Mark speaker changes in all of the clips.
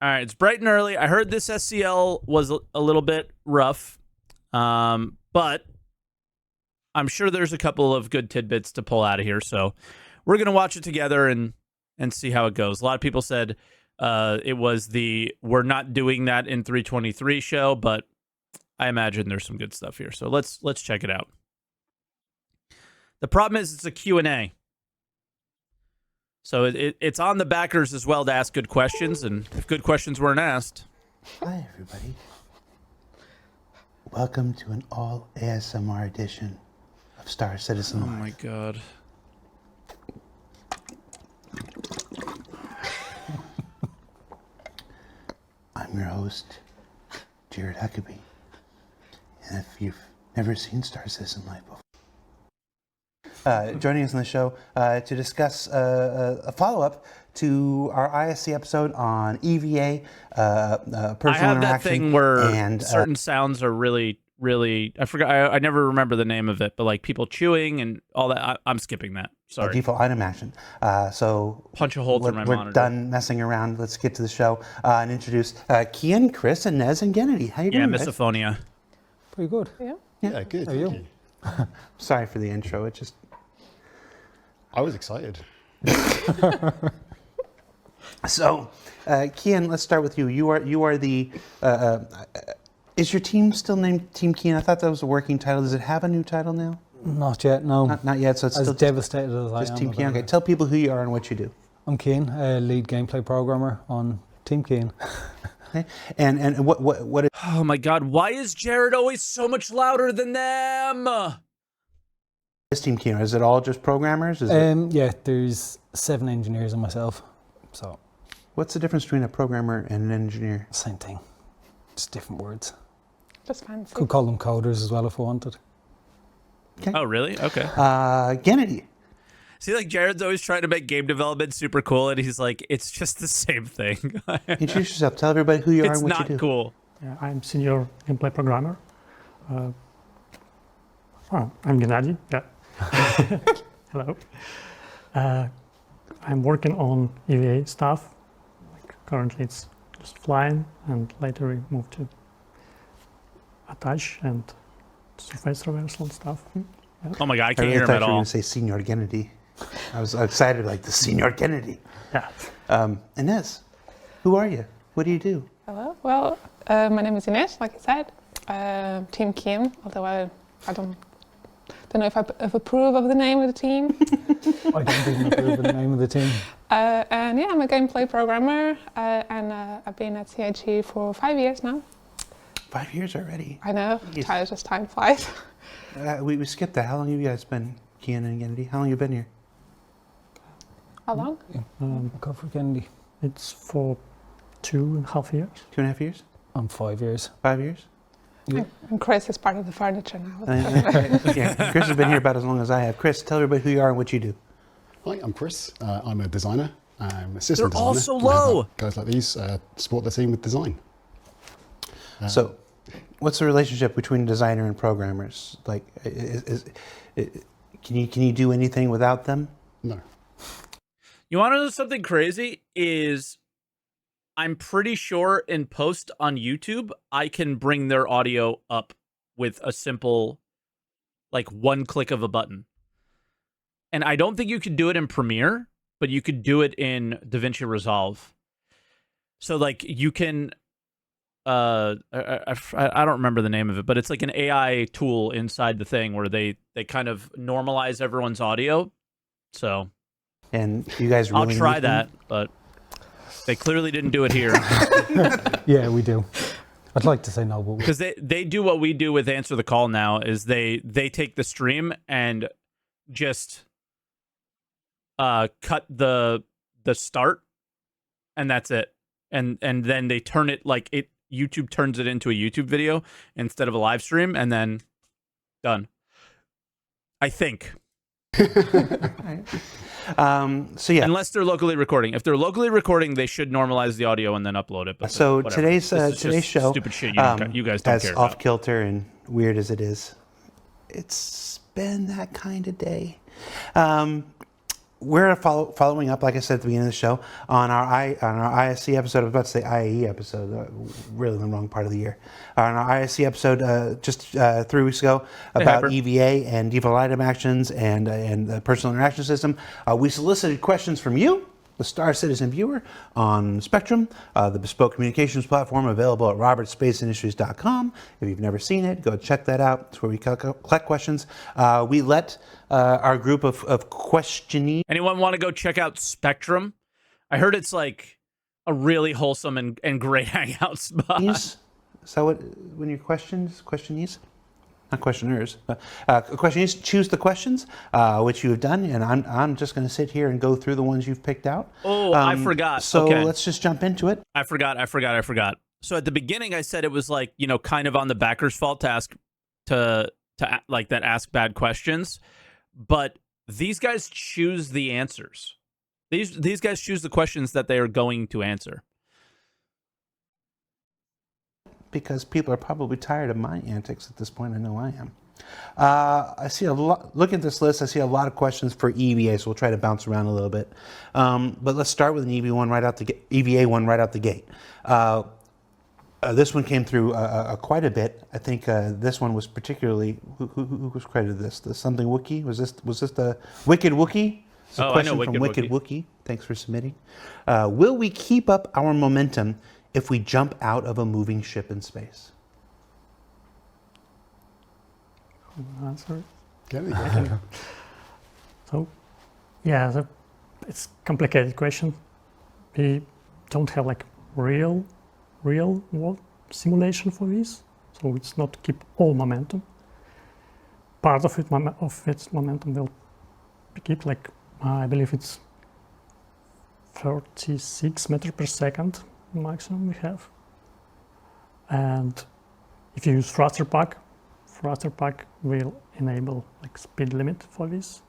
Speaker 1: All right, it's bright and early. I heard this SCL was a little bit rough, but I'm sure there's a couple of good tidbits to pull out of here. So we're going to watch it together and see how it goes. A lot of people said it was the we're not doing that in 323 show, but I imagine there's some good stuff here. So let's check it out. The problem is it's a Q&A. So it's on the backers as well to ask good questions, and if good questions weren't asked.
Speaker 2: Hi, everybody. Welcome to an all ASMR edition of Star Citizen Live.
Speaker 1: Oh my god.
Speaker 2: I'm your host, Jared Huckabee. And if you've never seen Star Citizen Live before, joining us on the show to discuss a follow-up to our ISC episode on EVA, personal interaction.
Speaker 1: I have that thing where and, certain sounds are really, I forgot. I never remember the name of it, but like people chewing and all that. I'm skipping that. Sorry.
Speaker 2: Default item action. So
Speaker 1: punch a hole through my monitor.
Speaker 2: We're done messing around. Let's get to the show and introduce Kian, Chris, and Nez and Kennedy. How you doing?
Speaker 1: Yeah, misophonia.
Speaker 3: Pretty good.
Speaker 4: Yeah, good.
Speaker 3: How are you?
Speaker 2: Sorry for the intro. It just.
Speaker 4: I was excited.
Speaker 2: So, Kian, let's start with you. You are the. Is your team still named Team Kian? I thought that was a working title. Does it have a new title now?
Speaker 3: Not yet, no.
Speaker 2: Not yet. So it's
Speaker 3: as
Speaker 2: still
Speaker 3: devastated as I am.
Speaker 2: Just Team Kian. Okay, tell people who you are and what you do.
Speaker 3: I'm Kian, lead gameplay programmer on Team Kian.
Speaker 2: Okay. And what?
Speaker 1: Oh my God! Why is Jared always so much louder than them?
Speaker 2: Is Team Kian? Is it all just programmers?
Speaker 3: Yeah, there's 7 engineers and myself. So.
Speaker 2: What's the difference between a programmer and an engineer?
Speaker 3: Same thing. Just different words.
Speaker 5: Just fancy.
Speaker 3: Could call them coders as well if I wanted.
Speaker 2: Okay.
Speaker 1: Oh, really? Okay.
Speaker 2: Kennedy.
Speaker 1: See, like Jared's always trying to make game development super cool, and he's like, it's just the same thing.
Speaker 2: Introduce yourself. Tell everybody who you are and what you do.
Speaker 1: It's not cool.
Speaker 6: Yeah, I'm senior gameplay programmer. I'm Gennady. Yeah. Hello. I'm working on EVA stuff. Like currently, it's just flying, and later we move to attach and surface traversal and stuff. Yeah.
Speaker 1: Oh my God, I can't
Speaker 2: really
Speaker 1: hear him
Speaker 2: thought
Speaker 1: at
Speaker 2: you were
Speaker 1: all.
Speaker 2: going to say Senior Kennedy. I was excited, like the Senior Kennedy.
Speaker 6: Yeah.
Speaker 2: Inez, who are you? What do you do?
Speaker 5: Hello. Well, my name is Inez, like I said. Team Kim, although I don't know if I approve of the name of the team.
Speaker 3: I don't even approve of the name of the team.
Speaker 5: And yeah, I'm a gameplay programmer, and I've been at CIG for 5 years now.
Speaker 2: 5 years already.
Speaker 5: I know.
Speaker 2: Yes.
Speaker 5: Just time flies.
Speaker 2: We skipped that. How long have you guys been, Kian and Kennedy? How long have you been here?
Speaker 5: How long?
Speaker 3: Go for Kennedy.
Speaker 6: It's for 2.5 years.
Speaker 2: 2.5 years?
Speaker 3: 5 years.
Speaker 2: 5 years?
Speaker 3: Yeah.
Speaker 5: And Chris is part of the furniture now.
Speaker 2: Yeah, Chris has been here about as long as I have. Chris, tell everybody who you are and what you do.
Speaker 4: Hi, I'm Chris. I'm a designer. I'm a system
Speaker 1: They're
Speaker 4: designer.
Speaker 1: all so
Speaker 4: And I help
Speaker 1: low.
Speaker 4: Guys like these support the team with design.
Speaker 2: So, what's the relationship between designer and programmers? Like, can you do anything without them?
Speaker 4: No.
Speaker 1: You want to know something crazy? Is I'm pretty sure in post on YouTube, I can bring their audio up with a simple, like one click of a button. And I don't think you could do it in Premiere, but you could do it in DaVinci Resolve. So like you can, I don't remember the name of it, but it's like an AI tool inside the thing where they kind of normalize everyone's audio. So.
Speaker 2: And you guys really
Speaker 1: I'll try
Speaker 2: need
Speaker 1: that,
Speaker 2: them?
Speaker 1: but they clearly didn't do it here.
Speaker 3: Yeah, we do. I'd like to say no, but
Speaker 1: Because they do what we do with Answer the Call now, is they take the stream and just cut the start, and that's it. And then they turn it like it. YouTube turns it into a YouTube video instead of a live stream, and then done. I think.
Speaker 2: So yeah,
Speaker 1: unless they're locally recording. If they're locally recording, they should normalize the audio and then upload it. But
Speaker 2: so
Speaker 1: whatever.
Speaker 2: today's
Speaker 1: This is
Speaker 2: show,
Speaker 1: stupid shit you guys don't
Speaker 2: as
Speaker 1: care
Speaker 2: off
Speaker 1: about.
Speaker 2: kilter and weird as it is, it's been that kind of day. we're following up, like I said at the beginning of the show, on our ISC episode. I was about to say IAE episode, really in the wrong part of the year. On our ISC episode just 3 weeks ago about EVA and default item actions and the personal interaction system, we solicited questions from you, the Star Citizen viewer, on Spectrum, the bespoke communications platform available at robertsspaceindustries.com. If you've never seen it, go check that out. It's where we collect questions. We let our group of questionees.
Speaker 1: Anyone want to go check out Spectrum? I heard it's like a really wholesome and great hangout spot.
Speaker 2: Is that what, when your questionees? Not questioners. Questionees choose the questions, which you have done, and I'm just going to sit here and go through the ones you've picked out.
Speaker 1: Oh, I forgot.
Speaker 2: So
Speaker 1: okay.
Speaker 2: Let's just jump into it.
Speaker 1: I forgot. So at the beginning, I said it was like, you know, kind of on the backer's fault to ask bad questions, but these guys choose the answers. These guys choose the questions that they are going to answer.
Speaker 2: Because people are probably tired of my antics at this point. I know I am. I see a lot. Look at this list. I see a lot of questions for EVA, so we'll try to bounce around a little bit. But let's start with an EVA one right out the gate. This one came through quite a bit. I think this one was particularly. Who was credited this? The something Wookie? Was this the Wicked Wookie? It's a question from Wicked Wookie. Thanks for submitting. Will we keep up our momentum if we jump out of a moving ship in space?
Speaker 6: Answer.
Speaker 4: Get it?
Speaker 6: So, yeah, it's a complicated question. We don't have like real world simulation for this, so it's not to keep all momentum. Part of its momentum will keep like, I believe it's 36 meters per second maximum we have. And if you use thruster pack will enable like speed limit for this,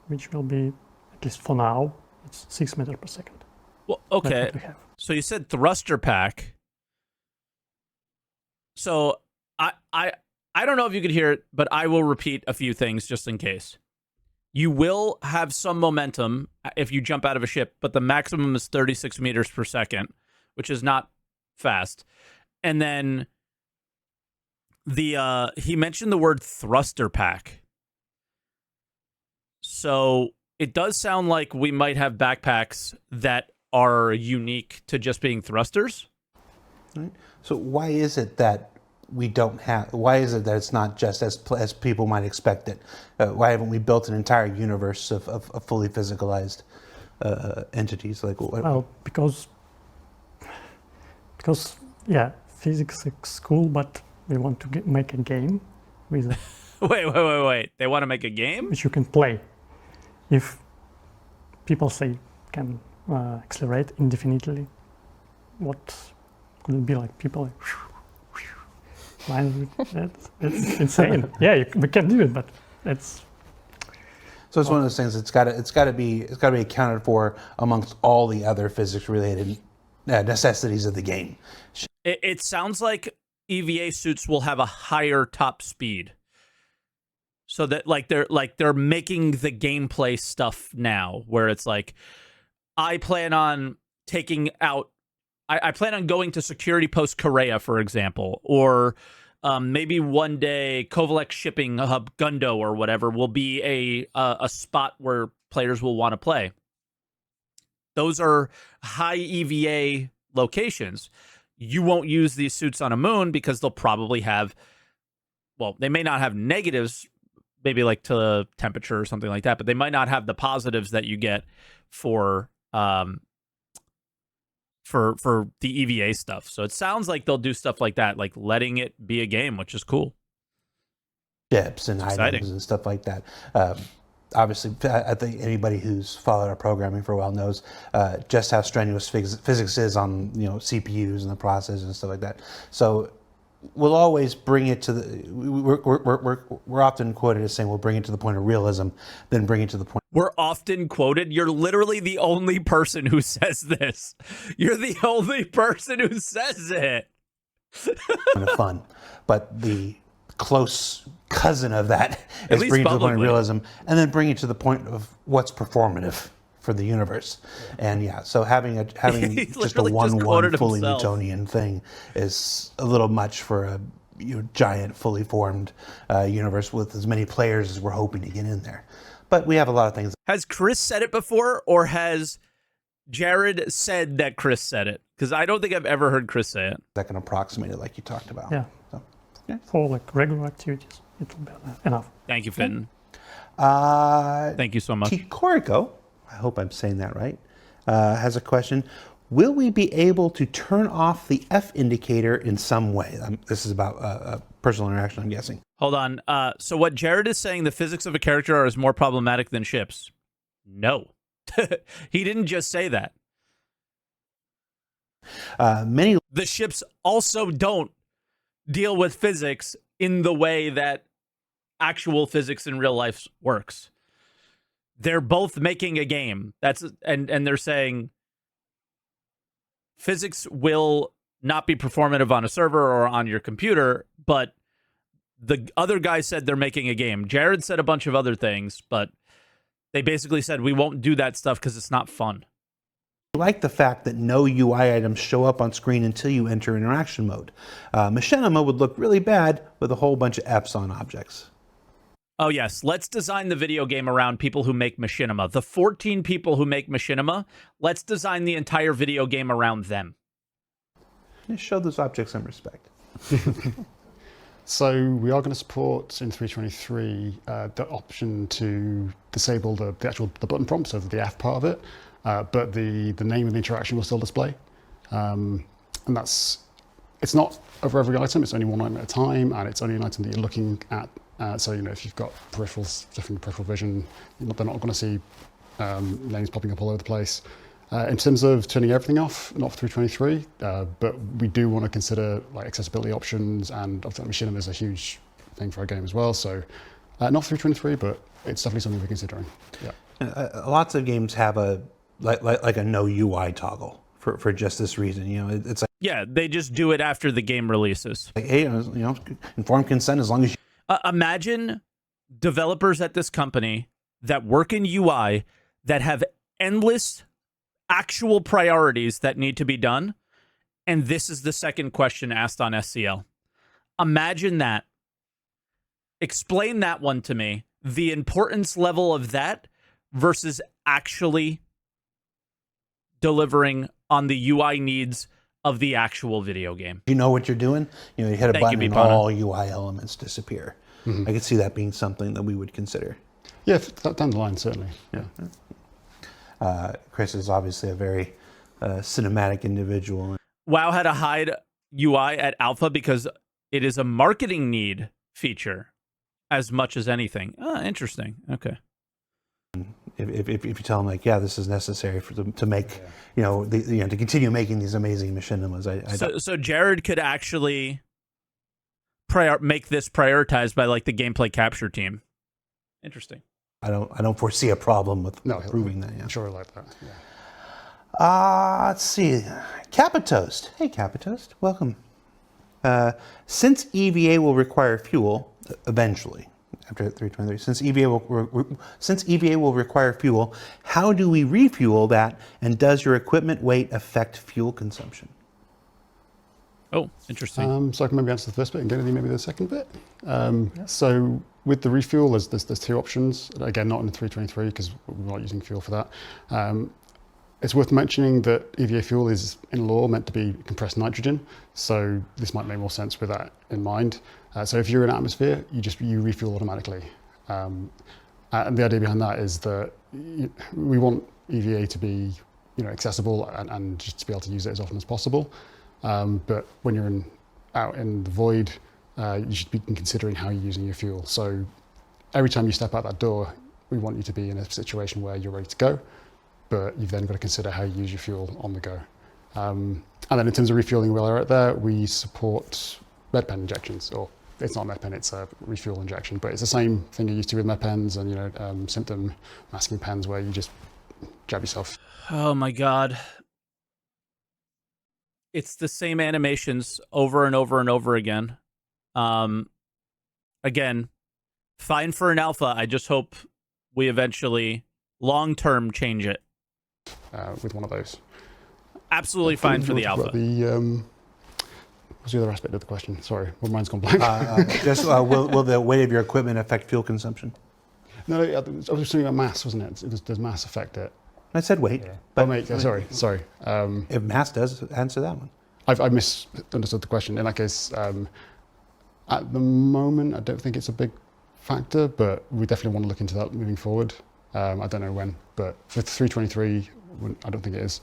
Speaker 6: which will be, at least for now, it's 6 meters per second.
Speaker 1: Well, okay. So you said thruster pack. So I don't know if you could hear it, but I will repeat a few things just in case. You will have some momentum if you jump out of a ship, but the maximum is 36 meters per second, which is not fast. And then he mentioned the word thruster pack. So it does sound like we might have backpacks that are unique to just being thrusters.
Speaker 2: Right. So why is it that we don't have? Why is it that it's not just as people might expect it? Why haven't we built an entire universe of fully physicalized entities? Like,
Speaker 6: well, because yeah, physics is cool, but we want to make a game with a
Speaker 1: Wait. They want to make a game?
Speaker 6: which you can play. If people say can accelerate indefinitely, what could it be like? People like, it's insane. Yeah, we can do it, but it's.
Speaker 2: So it's one of those things. It's got to be accounted for amongst all the other physics-related necessities of the game.
Speaker 1: It sounds like EVA suits will have a higher top speed, so that they're making the gameplay stuff now, where it's like, I plan on taking out. I plan on going to Security Post Korea, for example, or maybe one day Kovalek Shipping Hub Gundo or whatever will be a spot where players will want to play. Those are high EVA locations. You won't use these suits on a moon because they'll probably have, well, they may not have negatives, maybe like to temperature or something like that, but they might not have the positives that you get for the EVA stuff. So it sounds like they'll do stuff like that, like letting it be a game, which is cool.
Speaker 2: Ships and items and stuff like that. Obviously, I think anybody who's followed our programming for a while knows just how strenuous physics is on CPUs and the processors and stuff like that. So we'll always bring it to the. We're often quoted as saying we'll bring it to the point of realism, then bring it to the point.
Speaker 1: We're often quoted. You're literally the only person who says this. You're the only person who says it.
Speaker 2: Kind of fun, but the close cousin of that
Speaker 1: At
Speaker 2: is
Speaker 1: least
Speaker 2: bringing it to the point of
Speaker 1: publicly.
Speaker 2: realism, and then bring it to the point of what's performative for the universe. And yeah, so having
Speaker 1: He
Speaker 2: just a
Speaker 1: literally just
Speaker 2: one
Speaker 1: quoted
Speaker 2: fully
Speaker 1: himself.
Speaker 2: Newtonian thing is a little much for a giant, fully formed universe with as many players as we're hoping to get in there. But we have a lot of things
Speaker 1: Has Chris said it before, or has Jared said that Chris said it? Because I don't think I've ever heard Chris say it.
Speaker 2: that can approximate it, like you talked about.
Speaker 6: Yeah.
Speaker 2: So,
Speaker 6: For like regular activities, it will be enough.
Speaker 1: Thank you, Finn.
Speaker 2: yeah.
Speaker 1: Thank you so much.
Speaker 2: Tikorico, I hope I'm saying that right, has a question. Will we be able to turn off the F indicator in some way? This is about personal interaction, I'm guessing.
Speaker 1: Hold on. So what Jared is saying, the physics of a character is more problematic than ships. No. He didn't just say that.
Speaker 2: Many
Speaker 1: The ships also don't deal with physics in the way that actual physics in real life works. They're both making a game. And they're saying physics will not be performative on a server or on your computer, but the other guy said they're making a game. Jared said a bunch of other things, but they basically said we won't do that stuff because it's not fun.
Speaker 2: like the fact that no UI items show up on screen until you enter interaction mode. Machinima would look really bad with a whole bunch of Fs on objects.
Speaker 1: Oh, yes. Let's design the video game around people who make machinima. The 14 people who make machinima, let's design the entire video game around them.
Speaker 2: Just show those objects some respect.
Speaker 4: So we are going to support in 323 the option to disable the button prompt, so the F part of it, but the name of the interaction will still display. And it's not over every item, it's only one item at a time, and it's only an item that you're looking at. So, you know, if you've got peripherals, different peripheral vision, they're not going to see names popping up all over the place. In terms of turning everything off, not for 323, but we do want to consider like accessibility options, and obviously machinima is a huge thing for our game as well. So not for 323, but it's definitely something we're considering. Yeah.
Speaker 2: Lots of games have a like a no UI toggle for just this reason. You know, it's like,
Speaker 1: Yeah, they just do it after the game releases.
Speaker 2: hey, informed consent as long as you.
Speaker 1: Imagine developers at this company that work in UI that have endless actual priorities that need to be done, and this is the second question asked on SCL. Imagine that. Explain that one to me. The importance level of that versus actually delivering on the UI needs of the actual video game.
Speaker 2: You know what you're doing. You know, you hit a
Speaker 1: Thank you,
Speaker 2: button and
Speaker 1: Bipana.
Speaker 2: all UI elements disappear. I could see that being something that we would consider.
Speaker 4: Yeah, down the line, certainly.
Speaker 2: Yeah. Chris is obviously a very cinematic individual.
Speaker 1: WoW had to hide UI at alpha because it is a marketing need feature as much as anything. Oh, interesting. Okay.
Speaker 2: If you tell them like, yeah, this is necessary for them to make, to continue making these amazing machinimas.
Speaker 1: So Jared could actually make this prioritized by like the gameplay capture team. Interesting.
Speaker 2: I don't foresee a problem with
Speaker 4: No,
Speaker 2: proving that. Yeah.
Speaker 4: I'm sure he'll like that. Yeah.
Speaker 2: Let's see. Capitoast. Hey, Capitoast. Welcome. Since EVA will require fuel eventually, after 323, since EVA will require fuel, how do we refuel that, and does your equipment weight affect fuel consumption?
Speaker 1: Oh, interesting.
Speaker 4: So I can maybe answer the first bit and Kennedy maybe the second bit. So with the refuel, there's two options. Again, not in the 323 because we're not using fuel for that. It's worth mentioning that EVA fuel is, in law, meant to be compressed nitrogen. So this might make more sense with that in mind. So if you're in atmosphere, you refuel automatically. And the idea behind that is that we want EVA to be accessible and just to be able to use it as often as possible. But when you're out in the void, you should be considering how you're using your fuel. So every time you step out that door, we want you to be in a situation where you're ready to go, but you've then got to consider how you use your fuel on the go. And then in terms of refueling while you're out there, we support med pen injections, or it's not med pen, it's a refuel injection, but it's the same thing you're used to with med pens and symptom masking pens where you just jab yourself.
Speaker 1: Oh my God. It's the same animations over and over and over again. Again, Fine for an alpha. I just hope we eventually long-term change it.
Speaker 4: With one of those.
Speaker 1: Absolutely fine for the alpha.
Speaker 4: What's the other aspect of the question? Sorry, my mind's gone blank.
Speaker 2: Will the weight of your equipment affect fuel consumption?
Speaker 4: No, I was talking about mass, wasn't it? Does mass affect it?
Speaker 2: I said weight.
Speaker 3: Yeah.
Speaker 2: But
Speaker 4: Sorry.
Speaker 2: if mass does, answer that one.
Speaker 4: I misunderstood the question. In that case, at the moment, I don't think it's a big factor, but we definitely want to look into that moving forward. I don't know when, but for 323, I don't think it is.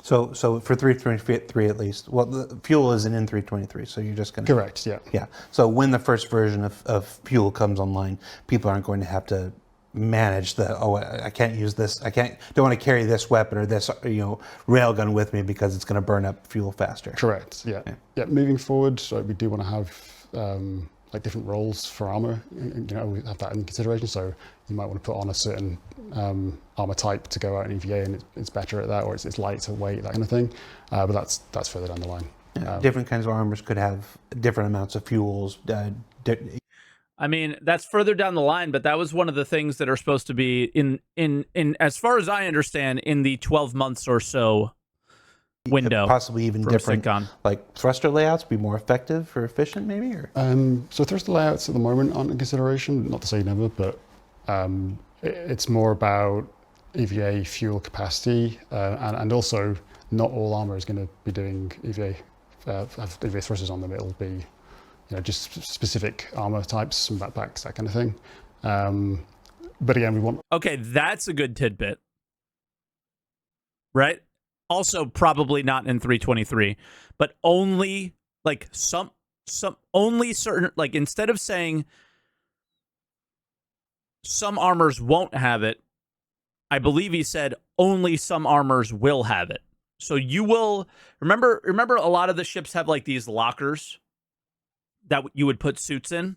Speaker 2: So for 323 at least, well, the fuel isn't in 323, so you're just going to...
Speaker 4: Correct, yeah.
Speaker 2: Yeah. So when the first version of fuel comes online, people aren't going to have to manage I can't use this, don't want to carry this weapon or this, railgun with me because it's going to burn up fuel faster.
Speaker 4: Correct, yeah. Moving forward, so we do want to have like different roles for armor, we have that in consideration. So you might want to put on a certain armor type to go out in EVA, and it's better at that, or it's lighter weight, that kind of thing. But that's further down the line.
Speaker 2: Different kinds of armors could have different amounts of fuels.
Speaker 1: I mean, that's further down the line, but that was one of the things that are supposed to be in as far as I understand, in the 12 months or so window.
Speaker 2: Possibly even different,
Speaker 1: SIGCON.
Speaker 2: like thruster layouts be more effective or efficient, maybe? Or?
Speaker 4: So thruster layouts at the moment aren't in consideration, not to say never, but it's more about EVA fuel capacity, and also not all armor is going to be doing EVA, have EVA thrusters on them. It'll be just specific armor types, some backpacks, that kind of thing. But again, we want...
Speaker 1: Okay, that's a good tidbit. Right? Also probably not in 323, but only like some only certain, like instead of saying some armors won't have it, I believe he said only some armors will have it. So you will remember a lot of the ships have like these lockers that you would put suits in.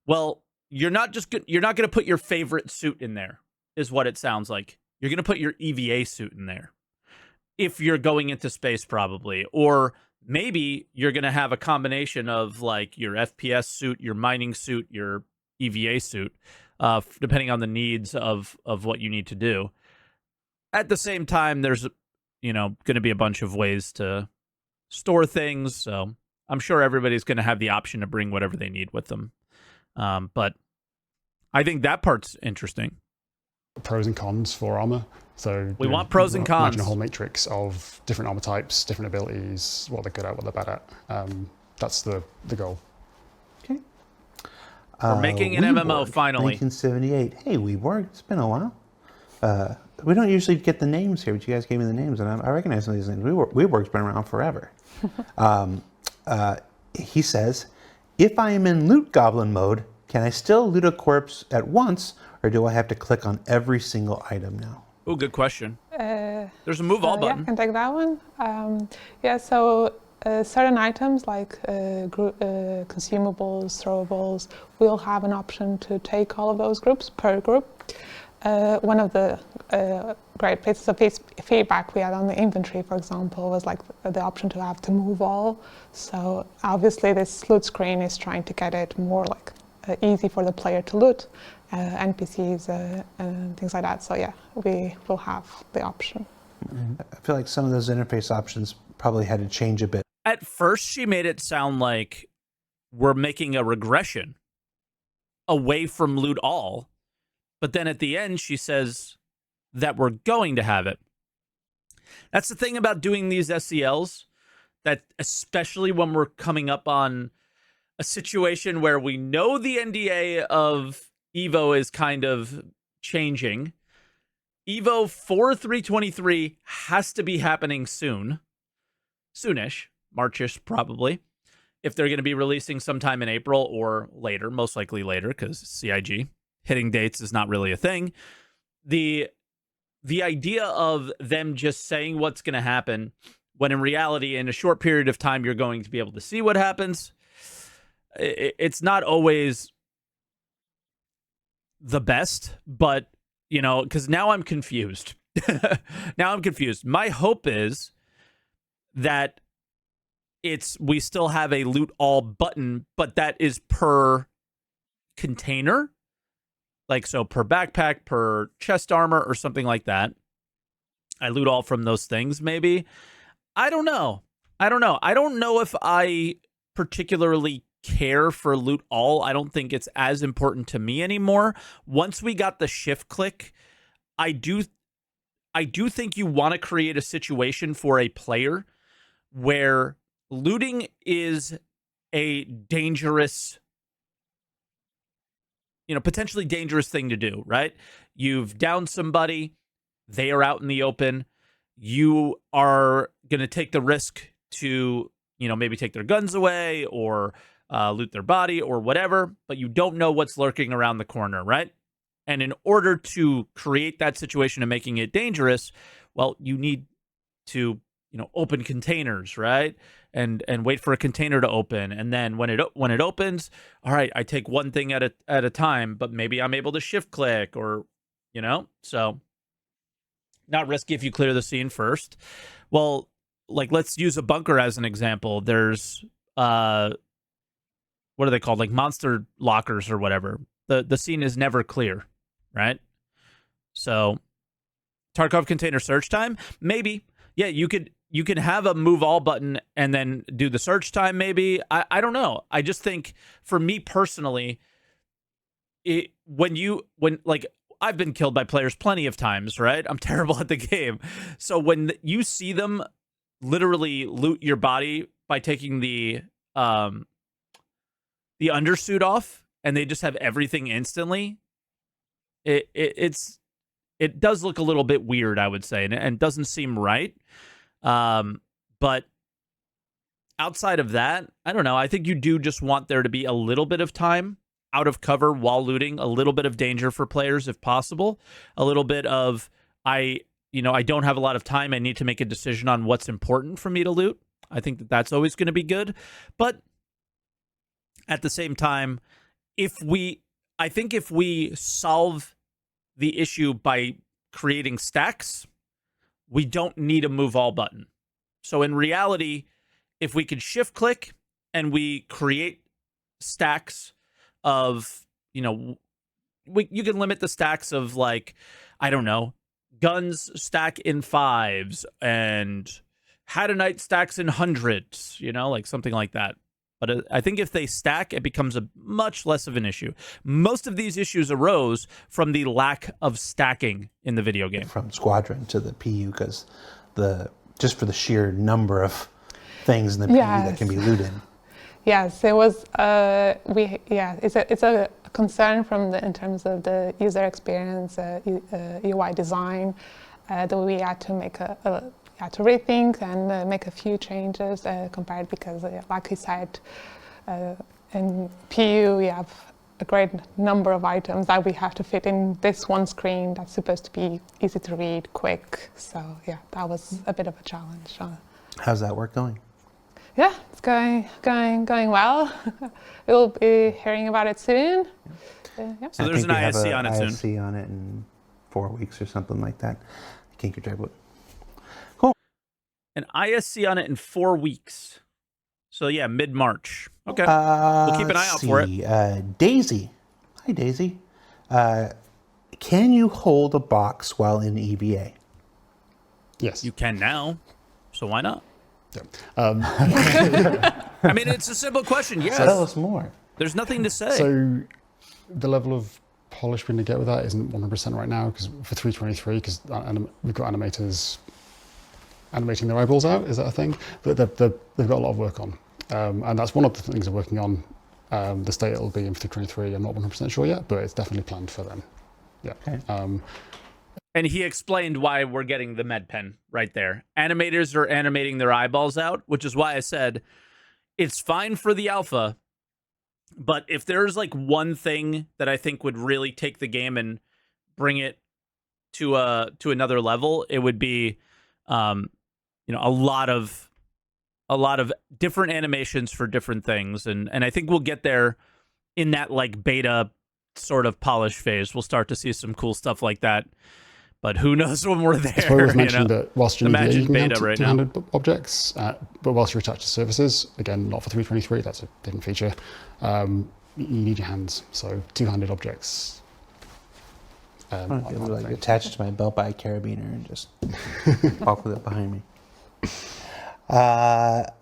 Speaker 1: Well, you're not going to put your favorite suit in there, is what it sounds like. You're going to put your EVA suit in there. If you're going into space, probably. Or maybe you're going to have a combination of like your FPS suit, your mining suit, your EVA suit, depending on the needs of what you need to do. At the same time, there's going to be a bunch of ways to store things, so I'm sure everybody's going to have the option to bring whatever they need with them. But I think that part's interesting.
Speaker 4: Pros and cons for armor. So
Speaker 1: we want pros and cons.
Speaker 4: Imagine a whole matrix of different armor types, different abilities, what they're good at, what they're bad at. That's the goal.
Speaker 2: Okay.
Speaker 1: We're making an MMO finally.
Speaker 2: 1978. Hey, WeWork. It's been a while. We don't usually get the names here, but you guys gave me the names, and I recognize some of these names. WeWork's been around forever. He says, if I am in loot goblin mode, can I still loot a corpse at once, or do I have to click on every single item now?
Speaker 1: Oh, good question. There's a move all button.
Speaker 5: Yeah, I can take that one. So certain items like consumables, throwables, will have an option to take all of those groups per group. One of the great pieces of feedback we had on the inventory, for example, was like the option to move all. So obviously this loot screen is trying to get it more like easy for the player to loot, NPCs and things like that. So yeah, we will have the option.
Speaker 2: I feel like some of those interface options probably had to change a bit.
Speaker 1: At first, she made it sound like we're making a regression away from loot all. But then at the end, she says that we're going to have it. That's the thing about doing these SCLs, that especially when we're coming up on a situation where we know the NDA of EVO is kind of changing. EVO for 323 has to be happening soon. Soonish. Marchish, probably. If they're going to be releasing sometime in April or later, most likely later, because CIG. Hitting dates is not really a thing. The idea of them just saying what's going to happen, when in reality, in a short period of time, you're going to be able to see what happens, it's not always the best, but, because now I'm confused. My hope is that we still have a loot all button, but that is per container, like so per backpack, per chest armor, or something like that. I loot all from those things, maybe. I don't know. I don't know if I particularly care for loot all. I don't think it's as important to me anymore. Once we got the shift click, I do think you want to create a situation for a player where looting is a dangerous, potentially dangerous thing to do, right? You've downed somebody, they are out in the open. You are going to take the risk to, maybe take their guns away or loot their body or whatever, but you don't know what's lurking around the corner, right? And in order to create that situation and making it dangerous, well, you need to, open containers, right? And wait for a container to open. And then when it opens, all right, I take one thing at a time, but maybe I'm able to shift click or, so not risky if you clear the scene first. Well, like let's use a bunker as an example. There's what are they called? Like monster lockers or whatever. The scene is never clear, right? So Tarkov container search time, maybe. Yeah, you could have a move all button and then do the search time, maybe. I don't know. I just think for me personally, when I've been killed by players plenty of times, right? I'm terrible at the game. So when you see them literally loot your body by taking the undersuit off and they just have everything instantly, it does look a little bit weird, I would say, and doesn't seem right. But outside of that, I don't know. I think you do just want there to be a little bit of time out of cover while looting, a little bit of danger for players if possible, a little bit of I don't have a lot of time. I need to make a decision on what's important for me to loot. I think that's always going to be good. But at the same time, if we solve the issue by creating stacks, we don't need a move all button. So in reality, if we could shift click and we create stacks of, you can limit the stacks of like, I don't know, guns stack in 5s and Hadanite stacks in 100s, like something like that. But I think if they stack, it becomes a much less of an issue. Most of these issues arose from the lack of stacking in the video game.
Speaker 2: From Squadron to the PU, because just for the sheer number of things in the PU that can be looted.
Speaker 5: Yes, it was. It's a concern in terms of the user experience, UI design, that we had to make to rethink and make a few changes compared, because like you said, in PU we have a great number of items that we have to fit in this one screen that's supposed to be easy to read, quick. So yeah, that was a bit of a challenge.
Speaker 2: How's that work going?
Speaker 5: Yeah, it's going well. We'll be hearing about it soon. Yeah.
Speaker 1: So there's an ISC on it soon.
Speaker 2: ISC on it in 4 weeks or something like that. Kinker Drive.
Speaker 1: An ISC on it in 4 weeks. So yeah, mid-March. Okay. We'll keep an eye out for it.
Speaker 2: Daisy. Hi, Daisy. Can you hold a box while in EVA?
Speaker 4: Yes.
Speaker 1: You can now. So why not?
Speaker 4: Yeah.
Speaker 1: I mean, it's a simple question. Yes.
Speaker 2: Tell us more.
Speaker 1: There's nothing to say.
Speaker 4: So the level of polish we're going to get with that isn't 100% right now, because for 323, because we've got animators animating their eyeballs out. Is that a thing? But they've got a lot of work on. And that's one of the things they're working on. The state it'll be in 323, I'm not 100% sure yet, but it's definitely planned for them. Yeah.
Speaker 2: Okay.
Speaker 1: And he explained why we're getting the med pen right there. Animators are animating their eyeballs out, which is why I said it's fine for the alpha, but if there's like one thing that I think would really take the game and bring it to another level, it would be a lot of different animations for different things, and I think we'll get there in that like beta sort of polish phase. We'll start to see some cool stuff like that. But who knows when we're there?
Speaker 4: So I was mentioned that whilst you're in EVA, you can
Speaker 1: beta
Speaker 4: have
Speaker 1: right now.
Speaker 4: two-handed objects, but whilst you're attached to surfaces, again, not for 323, that's a different feature. you need your hands. So two-handed objects.
Speaker 2: I want to be able to like attach it to my belt by a carabiner and just walk with it behind me. The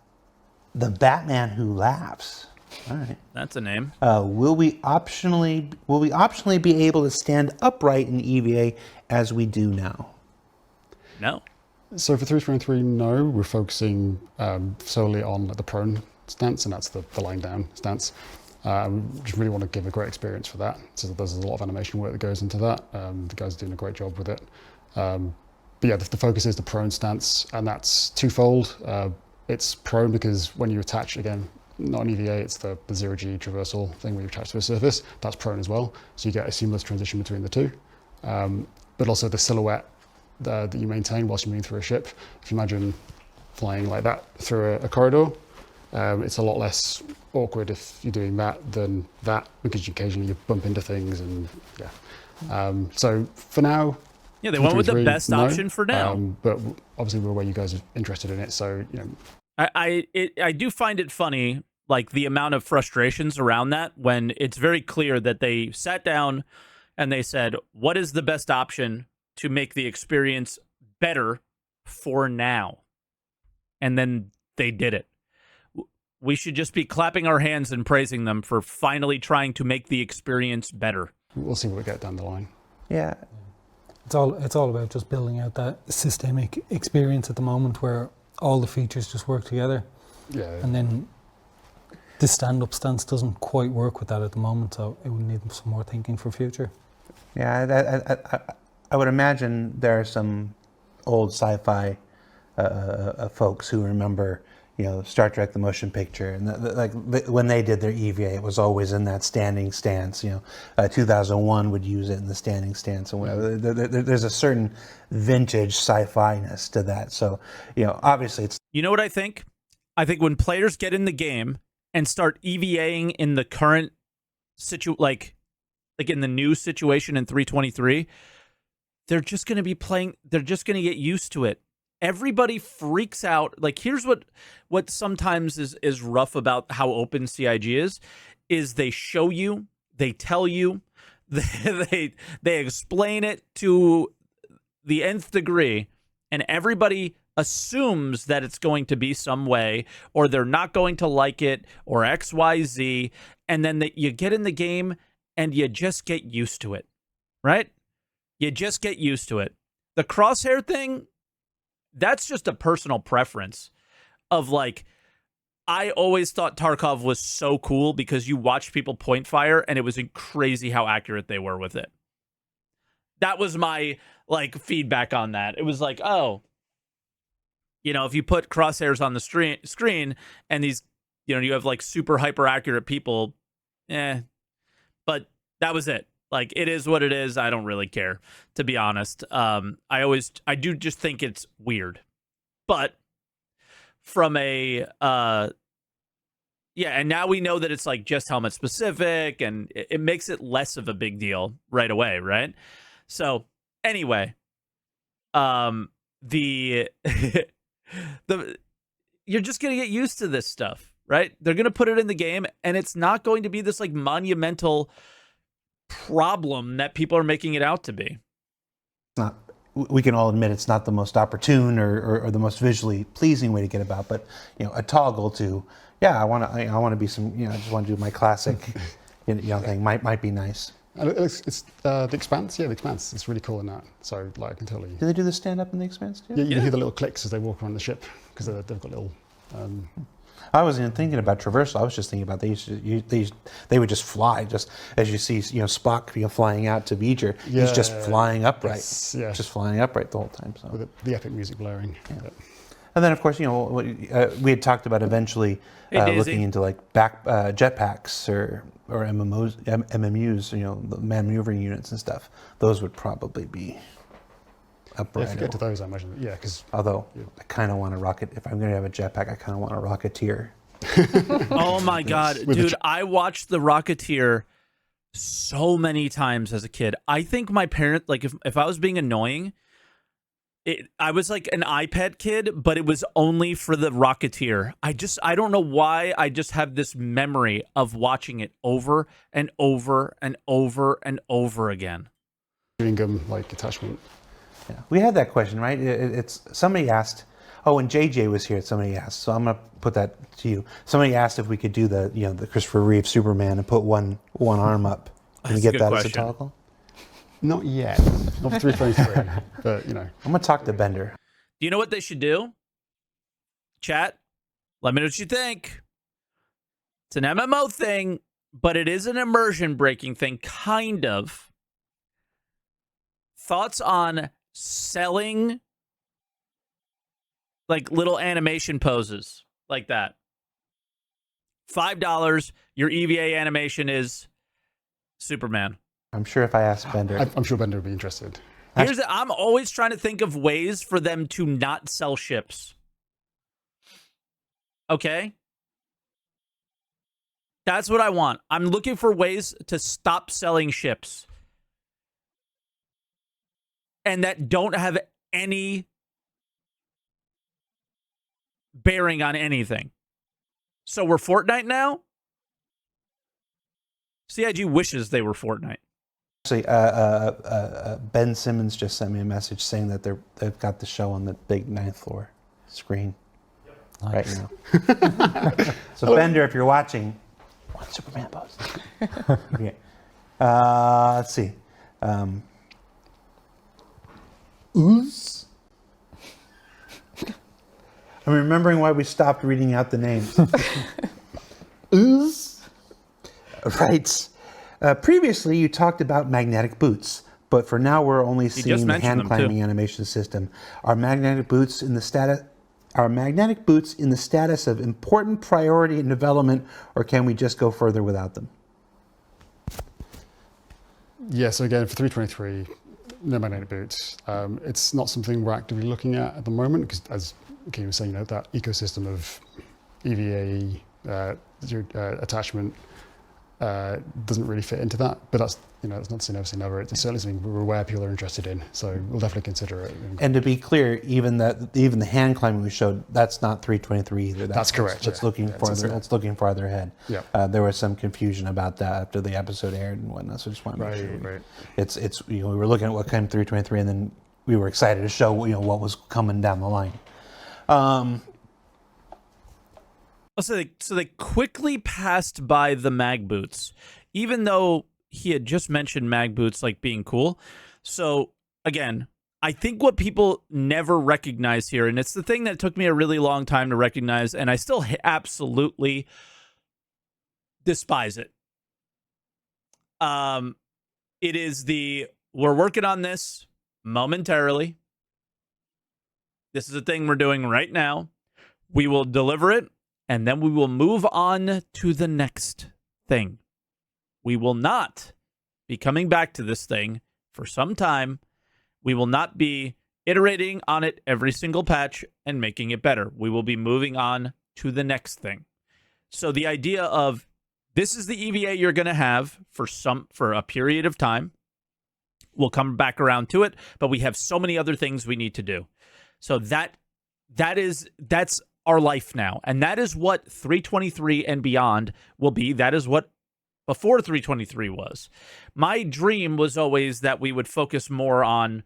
Speaker 2: Batman Who Laughs. All right.
Speaker 1: That's a name.
Speaker 2: Will we optionally be able to stand upright in EVA as we do now?
Speaker 1: No.
Speaker 4: So for 323, no, we're focusing solely on the prone stance, and that's the lying down stance. We just really want to give a great experience for that. So there's a lot of animation work that goes into that. The guys are doing a great job with it. But yeah, the focus is the prone stance, and that's twofold. It's prone because when you attach, again, not an EVA, it's the 0G traversal thing where you attach to a surface. That's prone as well. So you get a seamless transition between the two. But also the silhouette that you maintain whilst you're moving through a ship. If you imagine flying like that through a corridor, it's a lot less awkward if you're doing that than that, because occasionally you bump into things and yeah. So for now,
Speaker 1: Yeah, they went with the best
Speaker 4: no.
Speaker 1: option for now.
Speaker 4: But obviously we're where you guys are interested in it, so you know.
Speaker 1: I do find it funny, like the amount of frustrations around that, when it's very clear that they sat down and they said, what is the best option to make the experience better for now? And then they did it. We should just be clapping our hands and praising them for finally trying to make the experience better.
Speaker 4: We'll see what we get down the line.
Speaker 2: Yeah.
Speaker 3: It's all about just building out that systemic experience at the moment where all the features just work together.
Speaker 4: Yeah.
Speaker 3: And then the stand-up stance doesn't quite work with that at the moment, so it would need some more thinking for future.
Speaker 2: Yeah, I would imagine there are some old sci-fi folks who remember, you know, Star Trek: The Motion Picture, and when they did their EVA, it was always in that standing stance. You know, 2001 would use it in the standing stance, and whatever. There's a certain vintage sci-fi-ness to that. So, you know, obviously, it's.
Speaker 1: You know what I think? I think when players get in the game and start EVAing in the current like in the new situation in 323, they're just going to be playing. They're just going to get used to it. Everybody freaks out. Like, here's what sometimes is rough about how open CIG is they show you, they tell you, they explain it to the nth degree, and everybody assumes that it's going to be some way, or they're not going to like it, or XYZ, and then you get in the game and you just get used to it, right? You just get used to it. The crosshair thing, that's just a personal preference of, like, I always thought Tarkov was so cool because you watched people point fire and it was crazy how accurate they were with it. That was my, like, feedback on that. It was like, oh, you know, if you put crosshairs on the screen and these, you know, you have like super hyper accurate people, but that was it. Like, it is what it is. I don't really care, to be honest. I do just think it's weird. But from a, and now we know that it's like just helmet specific, and it makes it less of a big deal right away, right? So anyway, you're just going to get used to this stuff, right? They're going to put it in the game, and it's not going to be this like monumental problem that people are making it out to be.
Speaker 2: Not, we can all admit it's not the most opportune or the most visually pleasing way to get about, but, you know, a toggle to, I want to be some, you know, I just want to do my classic, you know, thing might be nice.
Speaker 4: And it's the Expanse, the Expanse. It's really cool in that. So, like, I can totally.
Speaker 2: Do they do the stand up in the Expanse too?
Speaker 4: Yeah, you hear the little clicks as they walk around the ship because they've got little.
Speaker 2: I wasn't even thinking about traversal. I was just thinking about they would just fly, just as you see, you know, Spock, you know, flying out to V'ger. He's just flying upright, just flying upright the whole time. So
Speaker 4: with the epic music blaring. Yeah.
Speaker 2: And then, of course, you know, we had talked about eventually looking into like jetpacks or MMUs, you know, the man maneuvering units and stuff. Those would probably be up right.
Speaker 4: If you get to those, I imagine. Yeah, because
Speaker 2: although I kind of want a rocket. If I'm going to have a jetpack, I kind of want a Rocketeer.
Speaker 1: Oh my God, dude! I watched the Rocketeer so many times as a kid. I think my parent, like, if I was being annoying, I was like an iPad kid, but it was only for the Rocketeer. I don't know why. I just have this memory of watching it over and over and over and over again.
Speaker 4: Chewing gum like attachment.
Speaker 2: Yeah. We had that question, right? It's somebody asked. Oh, when JJ was here, somebody asked. So I'm gonna put that to you. Somebody asked if we could do the Christopher Reeve Superman and put one arm up. Can we get that as a toggle?
Speaker 4: Not yet. Not for 323. But
Speaker 2: I'm gonna talk to Bender.
Speaker 1: Do you know what they should do? Chat, let me know what you think. It's an MMO thing, but it is an immersion breaking thing, kind of. Thoughts on selling like little animation poses like that? $5. Your EVA animation is Superman.
Speaker 2: I'm sure if I asked Bender,
Speaker 4: I'm sure Bender would be interested.
Speaker 1: I'm always trying to think of ways for them to not sell ships. Okay? That's what I want. I'm looking for ways to stop selling ships. And that don't have any bearing on anything. So we're Fortnite now? CIG wishes they were Fortnite.
Speaker 2: actually, Ben Simmons just sent me a message saying that they've got the show on the big 9th floor screen right now. So Bender, if you're watching, one Superman pose. Okay. Let's see. Ooze. I'm remembering why we stopped reading out the names. Ooze. Right. Previously, you talked about magnetic boots, but for now, we're only seeing the hand climbing animation system. Are magnetic boots in the status? Are magnetic boots in the status of important priority in development, or can we just go further without them?
Speaker 4: Yeah, so again, for 323, no magnetic boots. It's not something we're actively looking at the moment, because as Keith was saying, that ecosystem of EVA attachment doesn't really fit into that. But that's it's not to say never say never. It's certainly something we're aware people are interested in, so we'll definitely consider it.
Speaker 2: And to be clear, even the hand climbing we showed, that's not 323 either.
Speaker 4: That's correct.
Speaker 2: That's looking farther ahead.
Speaker 4: Yeah.
Speaker 2: There was some confusion about that after the episode aired and whatnot. So I just want to make sure.
Speaker 4: Right.
Speaker 2: It's we were looking at what kind of 323, and then we were excited to show what was coming down the line.
Speaker 1: So they quickly passed by the mag boots, even though he had just mentioned mag boots like being cool. So again, I think what people never recognize here, and it's the thing that took me a really long time to recognize, and I still absolutely despise it. It is we're working on this momentarily. This is a thing we're doing right now. We will deliver it, and then we will move on to the next thing. We will not be coming back to this thing for some time. We will not be iterating on it every single patch and making it better. We will be moving on to the next thing. So the idea of this is the EVA you're going to have for a period of time. We'll come back around to it, but we have so many other things we need to do. So that's our life now. And that is what 323 and beyond will be. That is what before 323 was. My dream was always that we would focus more on,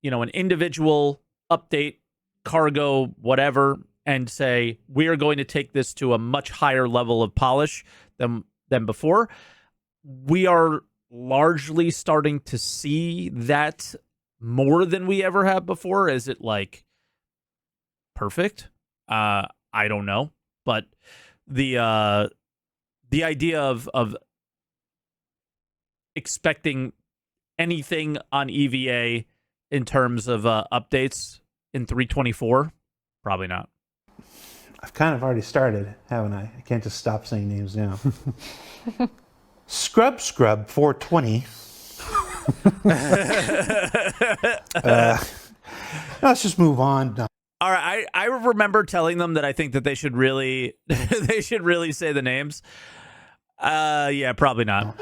Speaker 1: an individual update, cargo, whatever, and say, we are going to take this to a much higher level of polish than before. We are largely starting to see that more than we ever have before. Is it like perfect? I don't know, but the idea of expecting anything on EVA in terms of updates in 324, probably not.
Speaker 2: I've kind of already started, haven't I? I can't just stop saying names now. Scrub 420. Let's just move on. No.
Speaker 1: All right, I remember telling them that I think that they should really say the names. Yeah, probably not.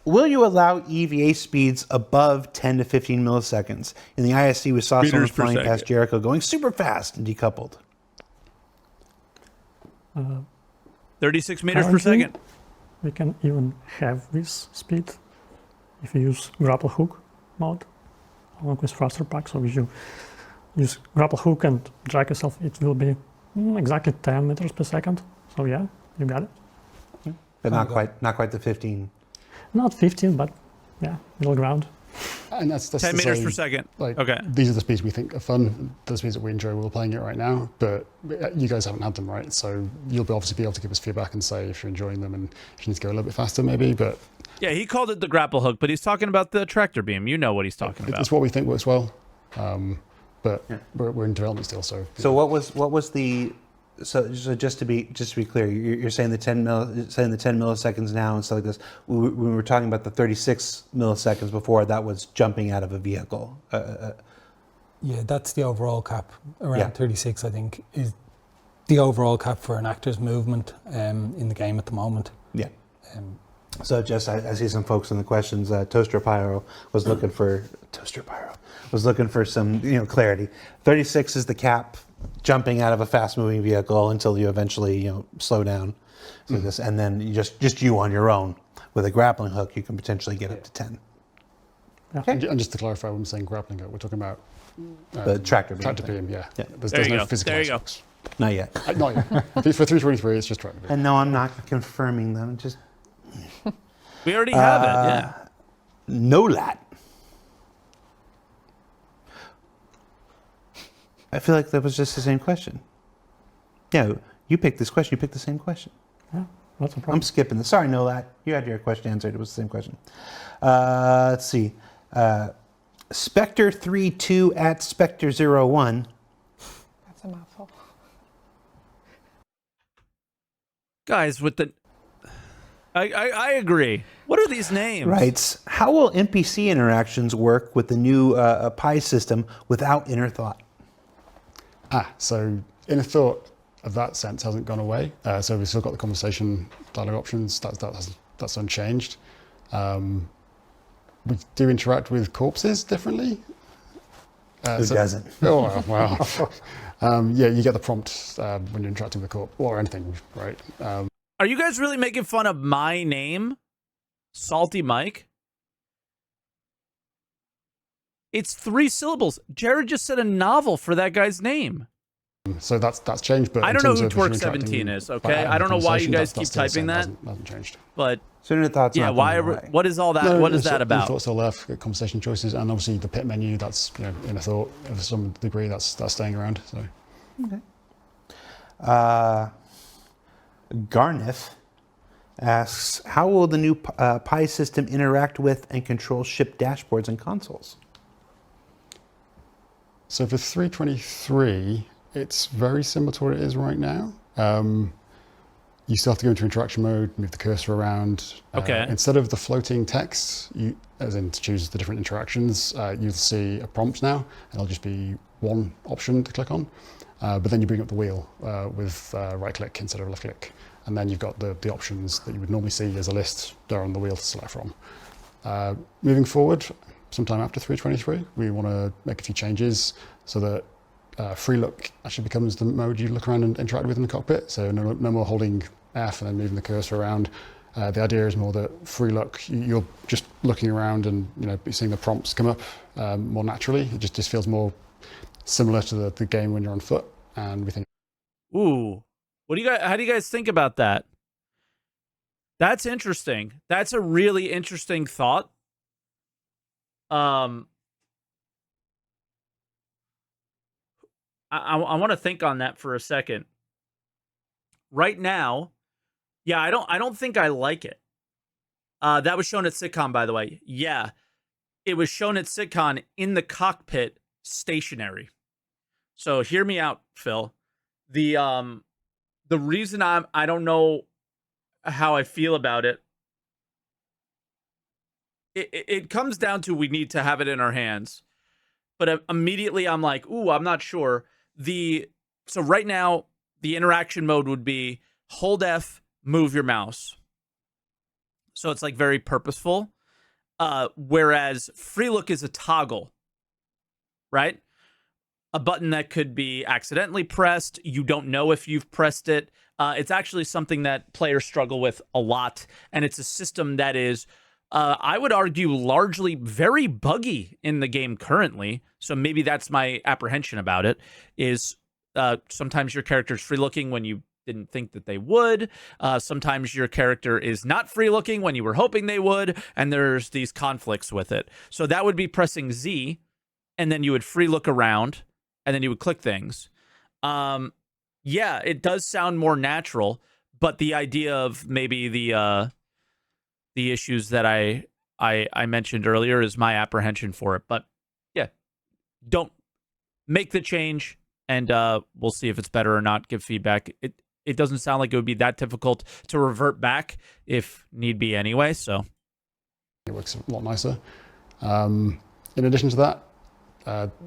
Speaker 2: Will you allow EVA speeds above 10 to 15 milliseconds? In the ISC, we saw someone
Speaker 1: Meters per
Speaker 2: flying past
Speaker 1: second.
Speaker 2: Jericho going super fast and decoupled.
Speaker 1: 36 meters per
Speaker 6: Currently,
Speaker 1: second.
Speaker 6: We can even have this speed if you use grapple hook mode along with thruster pack. So if you use grapple hook and drag yourself, it will be exactly 10 meters per second. So yeah, you got it.
Speaker 2: But not quite the 15.
Speaker 6: Not 15, but yeah, middle ground.
Speaker 4: And that's
Speaker 1: 10
Speaker 4: the
Speaker 1: meters
Speaker 4: same,
Speaker 1: per second.
Speaker 4: Like,
Speaker 1: Okay.
Speaker 4: these are the speeds we think are fun, the speeds that we enjoy while playing it right now, but you guys haven't had them, right? So you'll obviously be able to give us feedback and say if you're enjoying them and if you need to go a little bit faster maybe, but
Speaker 1: Yeah, he called it the grapple hook, but he's talking about the tractor beam. You know what he's talking about.
Speaker 4: it's what we think works well. But we're in development still, so.
Speaker 2: So what was the so just to be clear, you're saying the 10 milliseconds now and stuff like this. We were talking about the 36 milliseconds before. That was jumping out of a vehicle.
Speaker 3: Yeah, that's the overall cap. Around
Speaker 2: Yeah.
Speaker 3: 36, I think, is the overall cap for an actor's movement in the game at the moment.
Speaker 2: Yeah.
Speaker 3: Um,
Speaker 2: So just I see some folks in the questions. Toaster Pyro was looking for some clarity. 36 is the cap, jumping out of a fast-moving vehicle until you eventually slow down. So this, and then you just you on your own with a grappling hook, you can potentially get up to 10.
Speaker 4: And just to clarify, when I'm saying grappling hook, we're talking about
Speaker 2: The tractor beam.
Speaker 4: Tractor beam, yeah.
Speaker 2: Yeah.
Speaker 4: There's
Speaker 1: There you
Speaker 4: no
Speaker 1: go.
Speaker 4: physical
Speaker 1: There you go.
Speaker 4: aspects.
Speaker 2: Not yet.
Speaker 4: Not yet. For 323, it's just tractor beam.
Speaker 2: And no, I'm not confirming them. Just
Speaker 1: We already have it. Yeah.
Speaker 2: no lat. I feel like that was just the same question. Yeah, you picked this question. You picked the same question.
Speaker 6: Yeah, that's a problem.
Speaker 2: I'm skipping this. Sorry, no lat. You had your question answered. It was the same question. Let's see. Spectre32 at Spectre01.
Speaker 5: That's a mouthful.
Speaker 1: Guys, with the... I agree. What are these names?
Speaker 2: Writes, how will NPC interactions work with the new Pi system without inner thought?
Speaker 4: So inner thought of that sense hasn't gone away. So we've still got the conversation dialogue options. That's unchanged. We do interact with corpses differently.
Speaker 2: Who doesn't?
Speaker 4: Oh, wow. Yeah, you get the prompt when you're interacting with a corpse or anything, right?
Speaker 1: Are you guys really making fun of my name? SaltEMike? It's 3 syllables. Jared just said a novel for that guy's name.
Speaker 4: So that's changed. But
Speaker 1: I
Speaker 4: in
Speaker 1: don't know
Speaker 4: terms
Speaker 1: who
Speaker 4: of if you're
Speaker 1: Twerk
Speaker 4: interacting
Speaker 1: 17 is,
Speaker 4: by
Speaker 1: okay?
Speaker 4: having
Speaker 1: I don't know why you
Speaker 4: conversation,
Speaker 1: guys
Speaker 4: that's
Speaker 1: keep
Speaker 4: still the
Speaker 1: typing
Speaker 4: same.
Speaker 1: that.
Speaker 4: Hasn't changed.
Speaker 1: But
Speaker 2: So inner thought's
Speaker 1: yeah,
Speaker 2: not
Speaker 1: why?
Speaker 2: going away.
Speaker 1: What is all that? What is that
Speaker 4: Inner
Speaker 1: about?
Speaker 4: thought's still left. Conversation choices, and obviously the pit menu. That's inner thought of some degree. That's staying around. So.
Speaker 2: Garnith asks, how will the new Pi system interact with and control ship dashboards and consoles?
Speaker 4: So for 323, it's very similar to what it is right now. You still have to go into interaction mode, move the cursor around.
Speaker 1: Okay.
Speaker 4: Instead of the floating text, as in to choose the different interactions, you'll see a prompt now, and it'll just be one option to click on. But then you bring up the wheel with right click instead of left click. And then you've got the options that you would normally see as a list there on the wheel to select from. Moving forward, sometime after 323, we want to make a few changes so that free look actually becomes the mode you look around and interact with in the cockpit. So no more holding F and then moving the cursor around. The idea is more that free look, you're just looking around and seeing the prompts come up more naturally. It just feels more similar to the game when you're on foot. And we think,
Speaker 1: Ooh, what do you guys? How do you guys think about that? That's interesting. That's a really interesting thought. I want to think on that for a second. Right now, yeah, I don't think I like it. That was shown at SitCon, by the way. Yeah, it was shown at SitCon in the cockpit, stationary. So hear me out, Phil. The reason I don't know how I feel about it. It comes down to we need to have it in our hands, but immediately I'm like, ooh, I'm not sure. So right now the interaction mode would be hold F, move your mouse. So it's like very purposeful. Whereas free look is a toggle, right? A button that could be accidentally pressed. You don't know if you've pressed it. It's actually something that players struggle with a lot. And it's a system that is, I would argue, largely very buggy in the game currently. So maybe that's my apprehension about it, is sometimes your character's free looking when you didn't think that they would. Sometimes your character is not free looking when you were hoping they would. And there's these conflicts with it. So that would be pressing Z, and then you would free look around, and then you would click things. Yeah, it does sound more natural, but the idea of maybe the issues that I mentioned earlier is my apprehension for it. But yeah, don't make the change, and we'll see if it's better or not. Give feedback. It doesn't sound like it would be that difficult to revert back if need be anyway. So
Speaker 4: it works a lot nicer. In addition to that,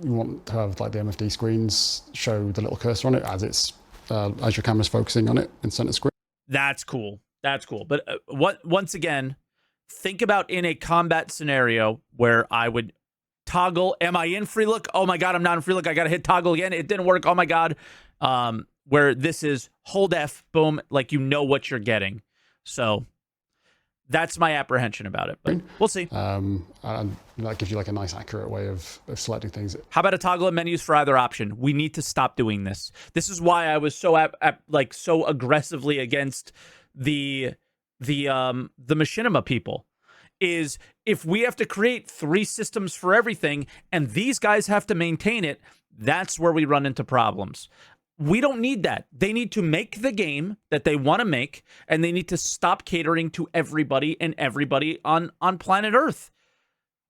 Speaker 4: you want to have like the MFD screens show the little cursor on it as your camera's focusing on it in center screen.
Speaker 1: that's cool. That's cool. But once again, think about in a combat scenario where I would toggle. Am I in free look? Oh my God, I'm not in free look. I got to hit toggle again. It didn't work. Oh my God. Where this is hold F, boom, like you know what you're getting. So that's my apprehension about it, but we'll see.
Speaker 4: And that gives you like a nice accurate way of selecting things.
Speaker 1: How about a toggle of menus for either option? We need to stop doing this. This is why I was so so aggressively against the machinima people. Is if we have to create 3 systems for everything and these guys have to maintain it, that's where we run into problems. We don't need that. They need to make the game that they want to make, and they need to stop catering to everybody and everybody on planet Earth.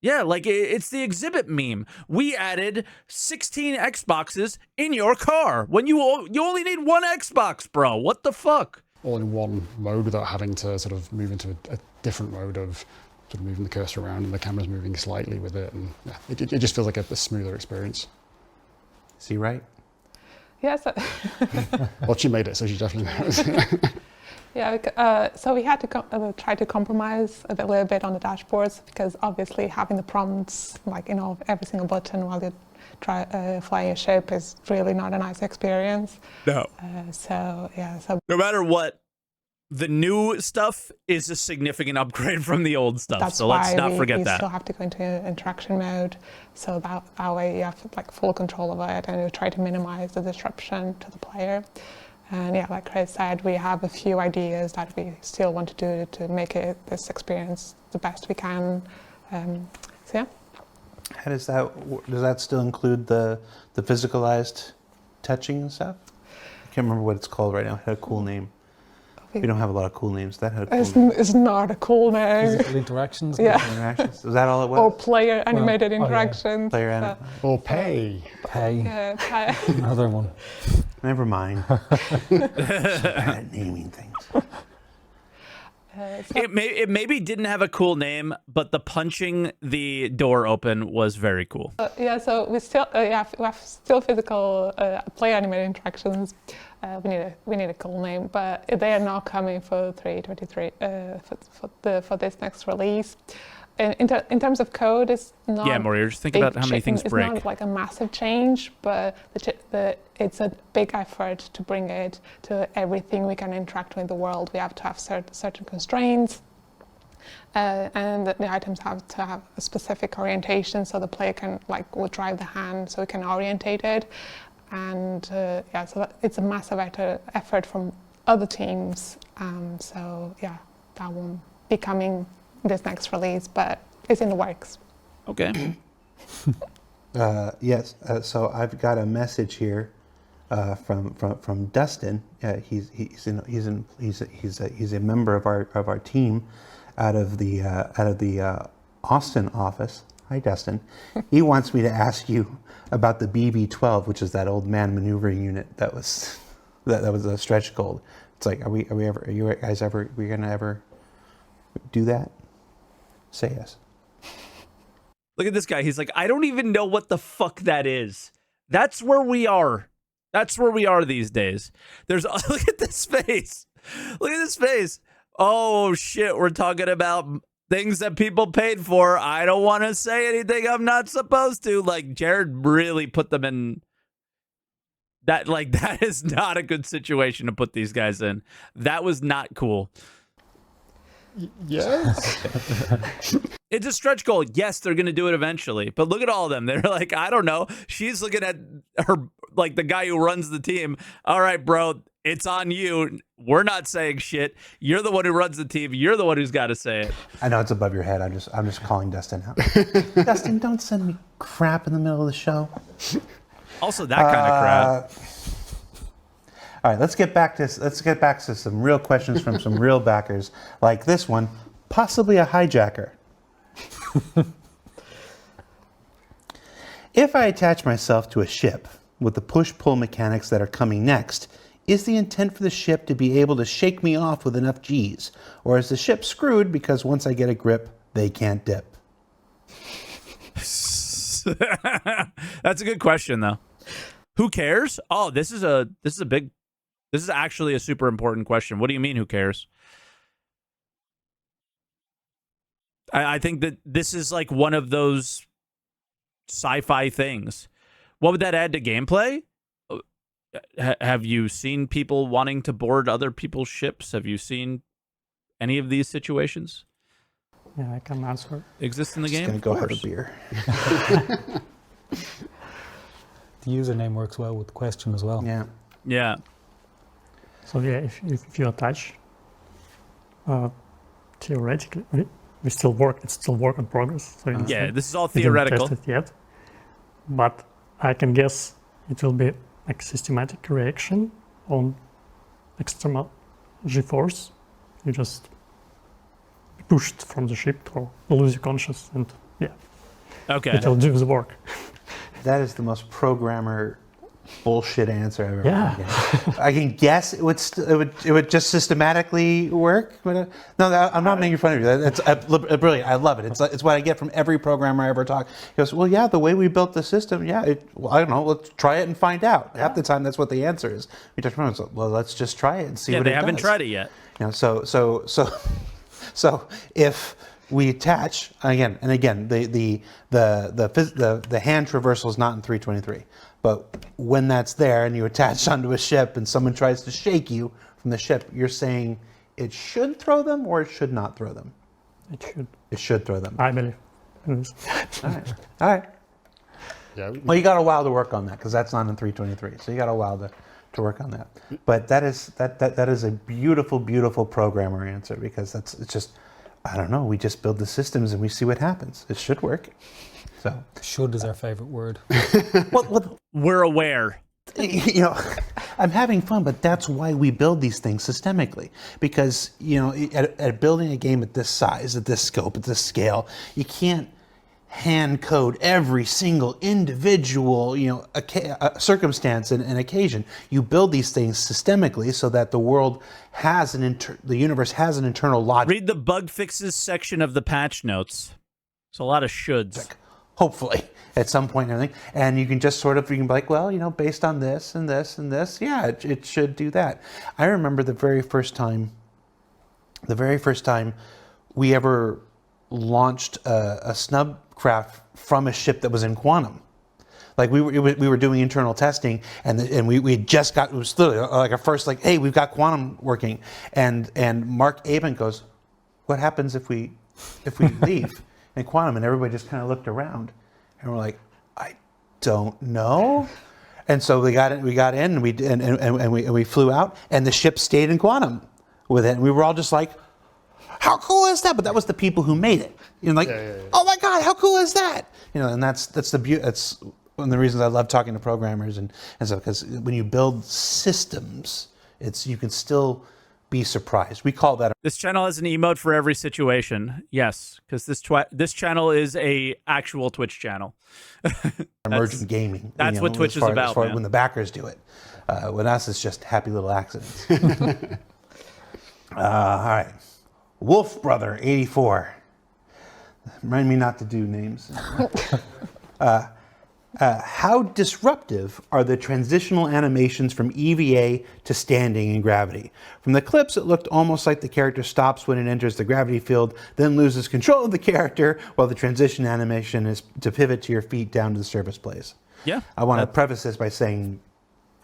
Speaker 1: Yeah, like it's the exhibit meme. We added 16 Xboxes in your car when you only need 1 Xbox, bro. What the fuck?
Speaker 4: All in one mode without having to sort of move into a different mode of sort of moving the cursor around and the camera's moving slightly with it. And yeah, it just feels like a smoother experience.
Speaker 2: Is he right?
Speaker 5: Yes.
Speaker 4: Well, she made it, so she definitely knows.
Speaker 5: Yeah, so we had to try to compromise a little bit on the dashboards, because obviously having the prompts like every single button while you try flying a ship is really not a nice experience.
Speaker 1: No.
Speaker 5: So
Speaker 1: No matter what, the new stuff is a significant upgrade from the old stuff.
Speaker 5: that's
Speaker 1: So
Speaker 5: why
Speaker 1: let's not forget
Speaker 5: we
Speaker 1: that.
Speaker 5: still have to go into interaction mode, so that way you have like full control of it, and you try to minimize the disruption to the player. And yeah, like Chris said, we have a few ideas that we still want to do to make this experience the best we can. So yeah.
Speaker 2: How does that still include the physicalized touching and stuff? I can't remember what it's called right now. It had a cool name. We don't have a lot of cool names. That had a cool name.
Speaker 5: It's not a cool name.
Speaker 3: Physical interactions.
Speaker 5: Yeah.
Speaker 2: Interactions. Is that all it was?
Speaker 5: Or player animated
Speaker 3: yeah.
Speaker 5: interactions.
Speaker 2: Player anim-
Speaker 4: Or pay.
Speaker 3: Pay.
Speaker 5: Yeah,
Speaker 3: Another one.
Speaker 2: Never mind. Bad at naming things.
Speaker 1: It maybe didn't have a cool name, but the punching the door open was very cool.
Speaker 5: yeah, so we still we have still physical player animated interactions. We need a cool name, but they are not coming for 3.23 for this next release. In terms of code, it's not.
Speaker 1: Yeah, Maurier, just think about how many things break.
Speaker 5: It's not like a massive change, but it's a big effort to bring it to everything we can interact with the world. We have to have certain constraints, and the items have to have a specific orientation, so the player will drive the hand, so we can orientate it. And yeah, so it's a massive effort from other teams. So yeah, that won't be coming this next release, but it's in the works.
Speaker 1: Okay.
Speaker 2: Yes. So I've got a message here from Dustin. He's a member of our team out of the Austin office. Hi, Dustin. He wants me to ask you about the BB-12, which is that old man maneuvering unit that was a stretch goal. It's like, are you guys ever do that? Say yes.
Speaker 1: Look at this guy. He's like, I don't even know what the fuck that is. That's where we are. That's where we are these days. Look at this face. Look at this face. oh shit, we're talking about things that people paid for. I don't want to say anything I'm not supposed to. Like, Jared really put them in that. Like, that is not a good situation to put these guys in. That was not cool.
Speaker 4: Yes.
Speaker 1: It's a stretch goal. Yes, they're going to do it eventually. But look at all of them. They're like, I don't know. She's looking at her, like the guy who runs the team. All right, bro, it's on you. We're not saying shit. You're the one who runs the team. You're the one who's got to say it.
Speaker 2: I know it's above your head. I'm just calling Dustin out. Dustin, don't send me crap in the middle of the show.
Speaker 1: Also, that kind of crap.
Speaker 2: All right, let's get back to some real questions from some real backers, like this one, possibly a hijacker. If I attach myself to a ship with the push-pull mechanics that are coming next, is the intent for the ship to be able to shake me off with enough G's, or is the ship screwed because once I get a grip, they can't dip?
Speaker 1: That's a good question, though. Who cares? Oh, this is actually a super important question. What do you mean, who cares? I think that this is like one of those sci-fi things. What would that add to gameplay? Have you seen people wanting to board other people's ships? Have you seen any of these situations?
Speaker 6: Yeah, I can answer.
Speaker 2: Exist in the game?
Speaker 1: Just
Speaker 2: gonna
Speaker 1: Of
Speaker 2: go have a beer.
Speaker 3: The username works well with the question as well.
Speaker 2: Yeah.
Speaker 1: Yeah.
Speaker 6: So yeah, if you attach, theoretically, we still work. It's still work in progress. So
Speaker 1: Yeah, this is all
Speaker 6: we didn't
Speaker 1: theoretical.
Speaker 6: test it yet, but I can guess it will be like systematic reaction on external G-force. You just pushed from the ship or lose your conscious, and yeah,
Speaker 1: Okay.
Speaker 6: it will do the work.
Speaker 2: That is the most programmer bullshit answer I've ever
Speaker 6: Yeah.
Speaker 2: heard. I can guess it would just systematically work. No, I'm not making fun of you. It's brilliant. I love it. It's what I get from every programmer I ever talk. He goes, well, yeah, the way we built the system, yeah, I don't know. Let's try it and find out. Half the time, that's what the answer is. We just well, let's just try it and see
Speaker 1: Yeah,
Speaker 2: what
Speaker 1: they
Speaker 2: it
Speaker 1: haven't
Speaker 2: does.
Speaker 1: tried it yet.
Speaker 2: You know, so if we attach again, the hand traversal is not in 323, but when that's there and you attach onto a ship and someone tries to shake you from the ship, you're saying it should throw them or it should not throw them?
Speaker 6: It should.
Speaker 2: It should throw them.
Speaker 6: I believe.
Speaker 2: All right.
Speaker 4: Yeah.
Speaker 2: Well, you got a while to work on that because that's not in 323, so you got a while to work on that. But that is a beautiful, beautiful programmer answer because it's just, I don't know, we just build the systems and we see what happens. It should work. So
Speaker 3: Should is our favorite word.
Speaker 2: well,
Speaker 1: We're aware.
Speaker 2: you know, I'm having fun, but that's why we build these things systemically. Because, you know, at building a game at this size, at this scope, at this scale, you can't hand code every single individual, you know, circumstance and occasion. You build these things systemically so that the world has the universe has an internal logic.
Speaker 1: Read the bug fixes section of the patch notes. It's a lot of shoulds.
Speaker 2: Hopefully, at some point and everything. And you can just you can be like, well, you know, based on this and this and this, yeah, it should do that. I remember the very first time we ever launched a snub craft from a ship that was in quantum. Like we were doing internal testing, and we had just got, it was literally like our first, like, hey, we've got quantum working, and Mark Abent goes, what happens if we leave in quantum? And everybody just kind of looked around, and we're like, I don't know. And so we got in, and we flew out, and the ship stayed in quantum with it, and we were all just like, how cool is that? But that was the people who made it. You know, like, oh my God, how cool is that? You know, and that's the beauty. That's one of the reasons I love talking to programmers and stuff, because when you build systems, you can still be surprised. We call that.
Speaker 1: This channel has an emote for every situation. Yes, because this channel is a actual Twitch channel.
Speaker 2: Emergent gaming.
Speaker 1: That's what Twitch is about, man.
Speaker 2: When the backers do it. With us, it's just happy little accidents. All right. Wolf Brother 84. Remind me not to do names. How disruptive are the transitional animations from EVA to standing in gravity? From the clips, it looked almost like the character stops when it enters the gravity field, then loses control of the character, while the transition animation is to pivot to your feet down to the surface place.
Speaker 1: Yeah.
Speaker 2: I want to preface this by saying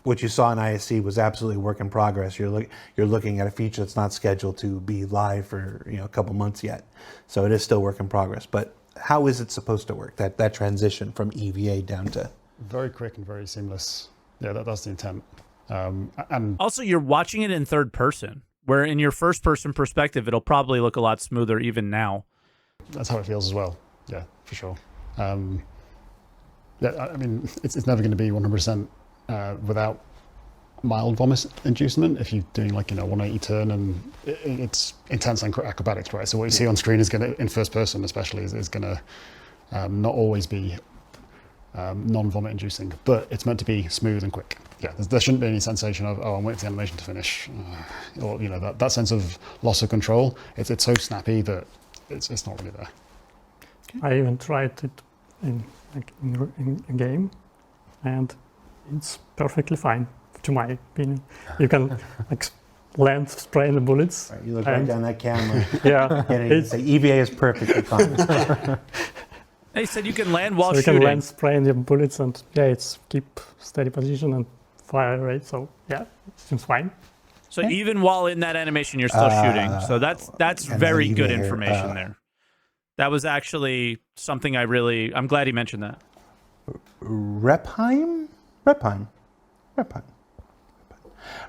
Speaker 2: what you saw in ISC was absolutely work in progress. You're looking at a feature that's not scheduled to be live for a couple months yet, so it is still work in progress. But how is it supposed to work? That transition from EVA down to
Speaker 4: Very quick and very seamless. Yeah, that's the intent. And
Speaker 1: Also, you're watching it in third person, where in your first person perspective, it'll probably look a lot smoother even now.
Speaker 4: that's how it feels as well. Yeah, for sure. Yeah, I mean, it's never going to be 100% without mild vomit inducement if you're doing like 180 turn, and it's intense acrobatics, right? So what you see on screen is going to, in first person especially, is going to not always be non-vomit inducing, but it's meant to be smooth and quick. Yeah, there shouldn't be any sensation of, oh, I'm waiting for the animation to finish, or that sense of loss of control. It's so snappy that it's not really there.
Speaker 6: I even tried it in a game, and it's perfectly fine, to my opinion. You can like land spraying the bullets.
Speaker 2: you look right down that camera.
Speaker 6: Yeah,
Speaker 2: And you say EVA is perfectly fine.
Speaker 1: They said you can land while
Speaker 6: so you
Speaker 1: shooting.
Speaker 6: can land spraying the bullets, and yeah, it's keep steady position and fire rate. So yeah, it seems fine.
Speaker 1: So even while in that animation, you're still shooting. So that's
Speaker 2: and
Speaker 1: very
Speaker 2: then
Speaker 1: good
Speaker 2: EVA,
Speaker 1: information there. That was actually something I'm glad he mentioned that.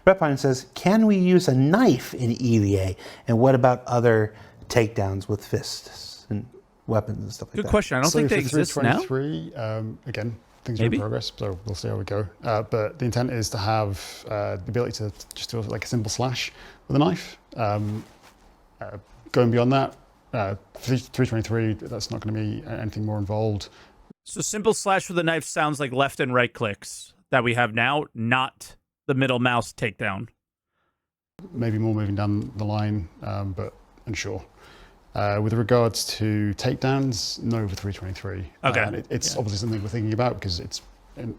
Speaker 2: Repheim says, can we use a knife in EVA? And what about other takedowns with fists and weapons and stuff like
Speaker 1: Good
Speaker 2: that?
Speaker 1: question. I don't think they exist now.
Speaker 4: 323, again, things are
Speaker 1: Maybe.
Speaker 4: in progress, so we'll see how we go. But the intent is to have the ability to just do like a simple slash with a knife. Going beyond that, 323, that's not going to be anything more involved.
Speaker 1: So simple slash with a knife sounds like left and right clicks that we have now, not the middle mouse takedown.
Speaker 4: Maybe more moving down the line, but unsure. With regards to takedowns, no for 323.
Speaker 1: Okay.
Speaker 4: And it's obviously something we're thinking about because it's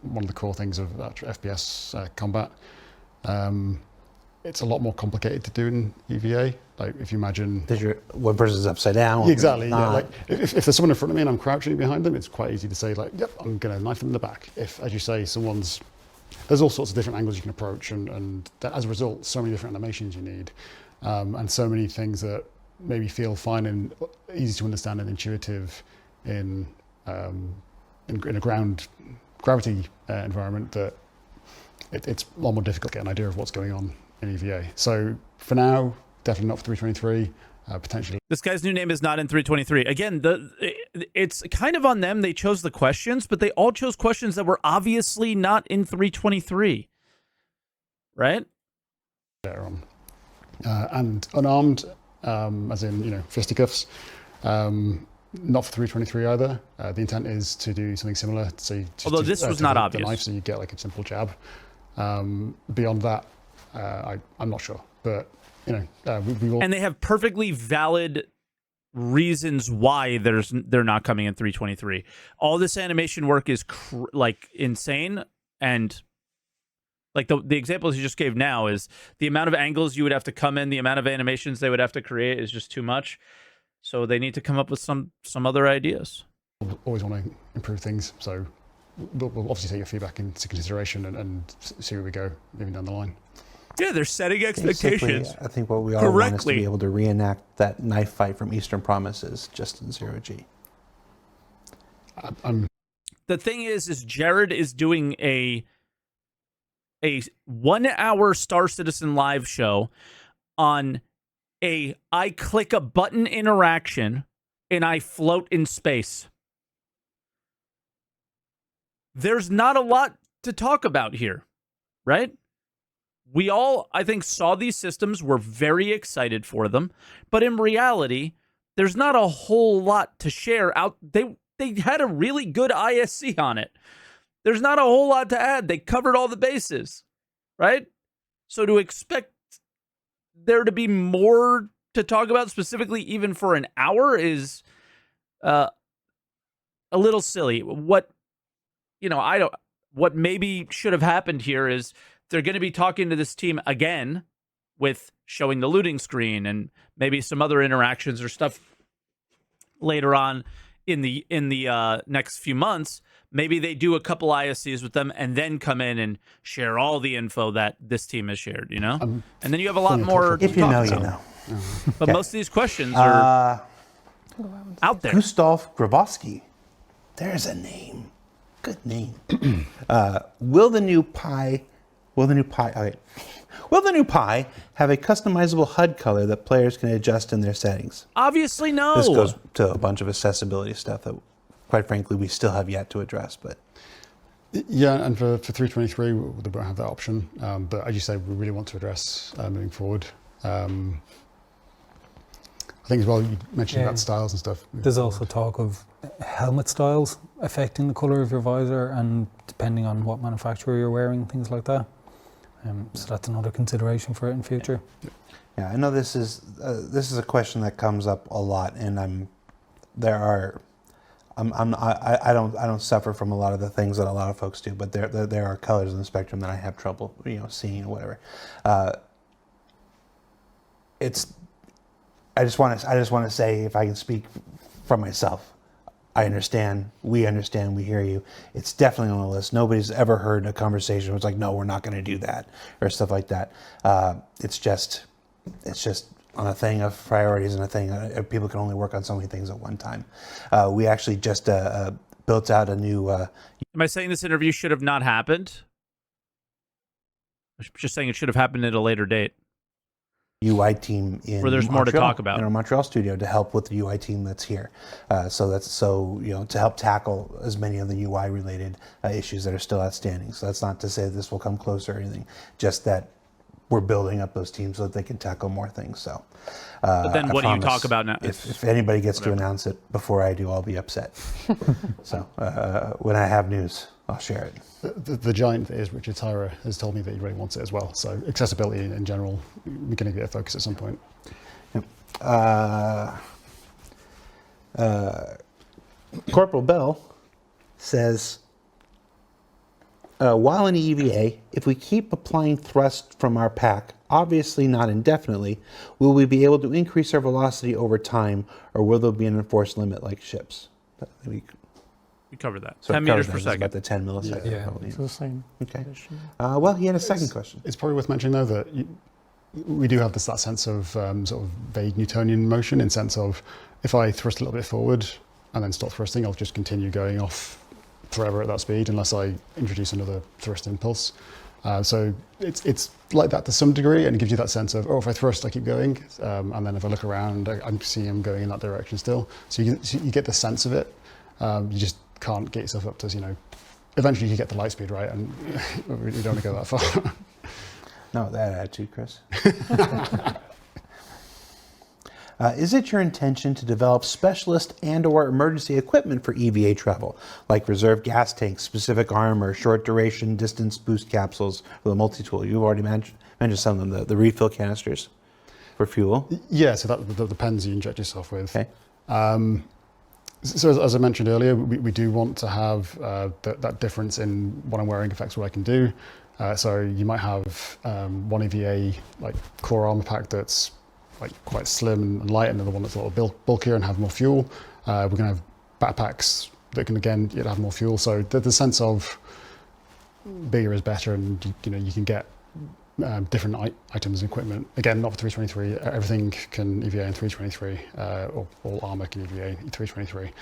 Speaker 4: one of the core things of FPS combat. It's a lot more complicated to do in EVA. Like if you imagine,
Speaker 2: Because one person's upside down.
Speaker 4: exactly, yeah,
Speaker 2: not.
Speaker 4: like if there's someone in front of me and I'm crouching behind them, it's quite easy to say like, yep, I'm going to knife them in the back. If, as you say, there's all sorts of different angles you can approach, and as a result, so many different animations you need, and so many things that maybe feel fine and easy to understand and intuitive in a gravity environment, that it's a lot more difficult to get an idea of what's going on in EVA. So for now, definitely not for 323. Potentially.
Speaker 1: This guy's new name is not in 323. Again, it's kind of on them. They chose the questions, but they all chose questions that were obviously not in 323. Right?
Speaker 4: Later on. And unarmed, as in, fisticuffs, not for 323 either. The intent is to do something similar. So
Speaker 1: Although this was not obvious.
Speaker 4: The knife, so you get like a simple jab. Beyond that, I'm not sure. But, we will...
Speaker 1: And they have perfectly valid reasons why they're not coming in 323. All this animation work is insane, and like the examples you just gave now is the amount of angles you would have to come in, the amount of animations they would have to create is just too much. So they need to come up with some other ideas.
Speaker 4: Always want to improve things, so we'll obviously take your feedback into consideration and see where we go moving down the line.
Speaker 1: Yeah, they're setting expectations.
Speaker 2: Basically, I think what we all want is to be able to reenact that knife fight from Eastern Promises just in zero G.
Speaker 1: The thing is Jared is doing a 1 hour Star Citizen live show on I click a button interaction and I float in space. There's not a lot to talk about here, right? We all, I think, saw these systems, were very excited for them, but in reality, there's not a whole lot to share out. They had a really good ISC on it. There's not a whole lot to add. They covered all the bases, right? So to expect there to be more to talk about specifically even for an hour is a little silly. what maybe should have happened here is they're going to be talking to this team again with showing the looting screen and maybe some other interactions or stuff later on in the next few months. Maybe they do a couple ISCs with them and then come in and share all the info that this team has shared, and then you have a lot more to
Speaker 2: If you
Speaker 1: talk
Speaker 2: know,
Speaker 1: about.
Speaker 2: you know.
Speaker 1: But most of these questions are out there.
Speaker 2: Gustav Grabowski. There's a name. Good name. Will the new Pi have a customizable HUD color that players can adjust in their settings?
Speaker 1: Obviously, no.
Speaker 2: This goes to a bunch of accessibility stuff that, quite frankly, we still have yet to address. But
Speaker 4: Yeah, and for 323, we won't have that option. But as you say, we really want to address moving forward. I think as well, you mentioned about styles and stuff.
Speaker 3: There's also talk of helmet styles affecting the colour of your visor, and depending on what manufacturer you're wearing, things like that. So that's another consideration for it in future.
Speaker 2: yeah, I know this is a question that comes up a lot, and I don't suffer from a lot of the things that a lot of folks do, but there are colors in the spectrum that I have trouble seeing or whatever. I just want to say, if I can speak for myself, I understand, we hear you. It's definitely on the list. Nobody's ever heard a conversation where it's like, no, we're not going to do that, or stuff like that. It's just on a thing of priorities and a thing. People can only work on so many things at one time. We actually just built out a new.
Speaker 1: Am I saying this interview should have not happened? I'm just saying it should have happened at a later date.
Speaker 2: UI team in
Speaker 1: where there's more to talk about
Speaker 2: in our Montreal studio to help with the UI team that's here. To help tackle as many of the UI related issues that are still outstanding. So that's not to say this will come closer or anything, just that we're building up those teams so that they can tackle more things. So,
Speaker 1: but then what do you talk about now?
Speaker 2: If anybody gets to announce it before I do, I'll be upset. So when I have news, I'll share it.
Speaker 4: The giant that is Richard Tyra has told me that he really wants it as well. So accessibility in general, we're going to get a focus at some point.
Speaker 2: Corporal Bell says, while in EVA, if we keep applying thrust from our pack, obviously not indefinitely, will we be able to increase our velocity over time, or will there be an enforced limit like ships?
Speaker 1: We covered that.
Speaker 2: So
Speaker 1: 10 meters per second.
Speaker 2: About the 10 milliseconds.
Speaker 3: Yeah.
Speaker 2: Probably.
Speaker 6: It's the same.
Speaker 2: Okay. Well, he had a second question.
Speaker 4: It's probably worth mentioning though that we do have that sense of sort of vague Newtonian motion, in sense of if I thrust a little bit forward and then stop thrusting, I'll just continue going off forever at that speed unless I introduce another thrust impulse. So it's like that to some degree, and it gives you that sense of, if I thrust, I keep going, and then if I look around, I'm seeing I'm going in that direction still. So you get the sense of it. You just can't get yourself up to, eventually you get the light speed right, and you don't want to go that far.
Speaker 2: No, that attitude, Chris. Is it your intention to develop specialist and/or emergency equipment for EVA travel, like reserve gas tanks, specific armor, short duration distance boost capsules with a multi-tool? You've already mentioned some of them, the refill canisters for fuel.
Speaker 4: Yeah, so that the pens you inject yourself with.
Speaker 2: Okay.
Speaker 4: So as I mentioned earlier, we do want to have that difference in what I'm wearing affects what I can do. So you might have one EVA like core armor pack that's like quite slim and light, and another one that's a little bulkier and have more fuel. We're going to have backpacks that can again have more fuel. So the sense of bigger is better, and you can get different items and equipment. Again, not for 323. Everything can EVA in 323, or all armor can EVA in 323.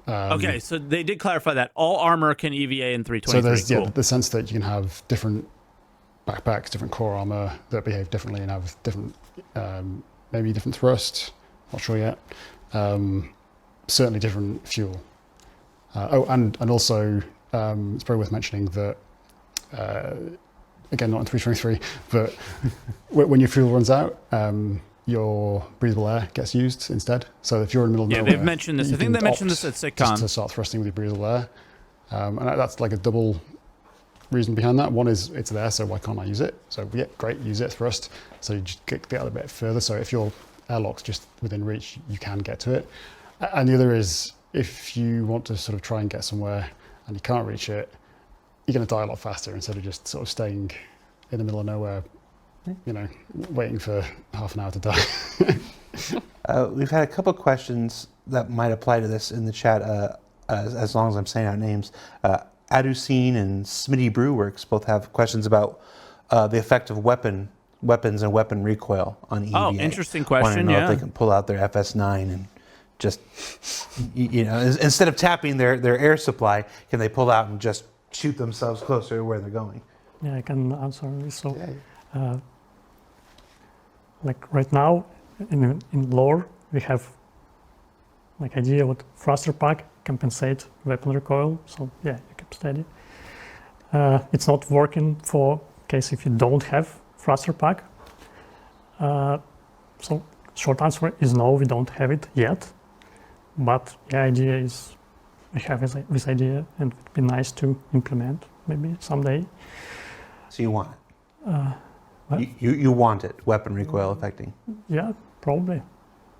Speaker 1: Okay, so they did clarify that all armor can EVA in 323.
Speaker 4: So there's
Speaker 1: cool.
Speaker 4: the sense that you can have different backpacks, different core armor that behave differently and have different, maybe different thrust. Not sure yet. Certainly different fuel. And also it's probably worth mentioning that. Again, not in 323, but when your fuel runs out, your breathable air gets used instead. So if you're in the middle of nowhere,
Speaker 1: they've mentioned this. I think they mentioned this at SitCon.
Speaker 4: Just to start thrusting with your breathable air, and that's like a double reason behind that. One is it's there, so why can't I use it? So yeah, great, use it, thrust. So you just get out a bit further. So if your airlock's just within reach, you can get to it. And the other is if you want to sort of try and get somewhere and you can't reach it, you're going to die a lot faster instead of just sort of staying in the middle of nowhere, waiting for half an hour to die.
Speaker 2: We've had a couple of questions that might apply to this in the chat, as long as I'm saying out names. Adusine and Smitty Brewworks both have questions about the effect of weapons and weapon recoil on EVA.
Speaker 1: Oh, interesting
Speaker 2: Want to
Speaker 1: question,
Speaker 2: know
Speaker 1: yeah.
Speaker 2: if they can pull out their FS9 and just, instead of tapping their air supply, can they pull out and just shoot themselves closer to where they're going?
Speaker 6: Yeah, I can answer this. So, like right now, in lore, we have like idea what thruster pack compensate weapon recoil. So yeah, you can study. It's not working for case if you don't have thruster pack. So short answer is no, we don't have it yet. But the idea is we have this idea, and it would be nice to implement maybe someday.
Speaker 2: So you want it?
Speaker 6: What?
Speaker 2: You want it, weapon recoil affecting?
Speaker 6: Yeah, probably.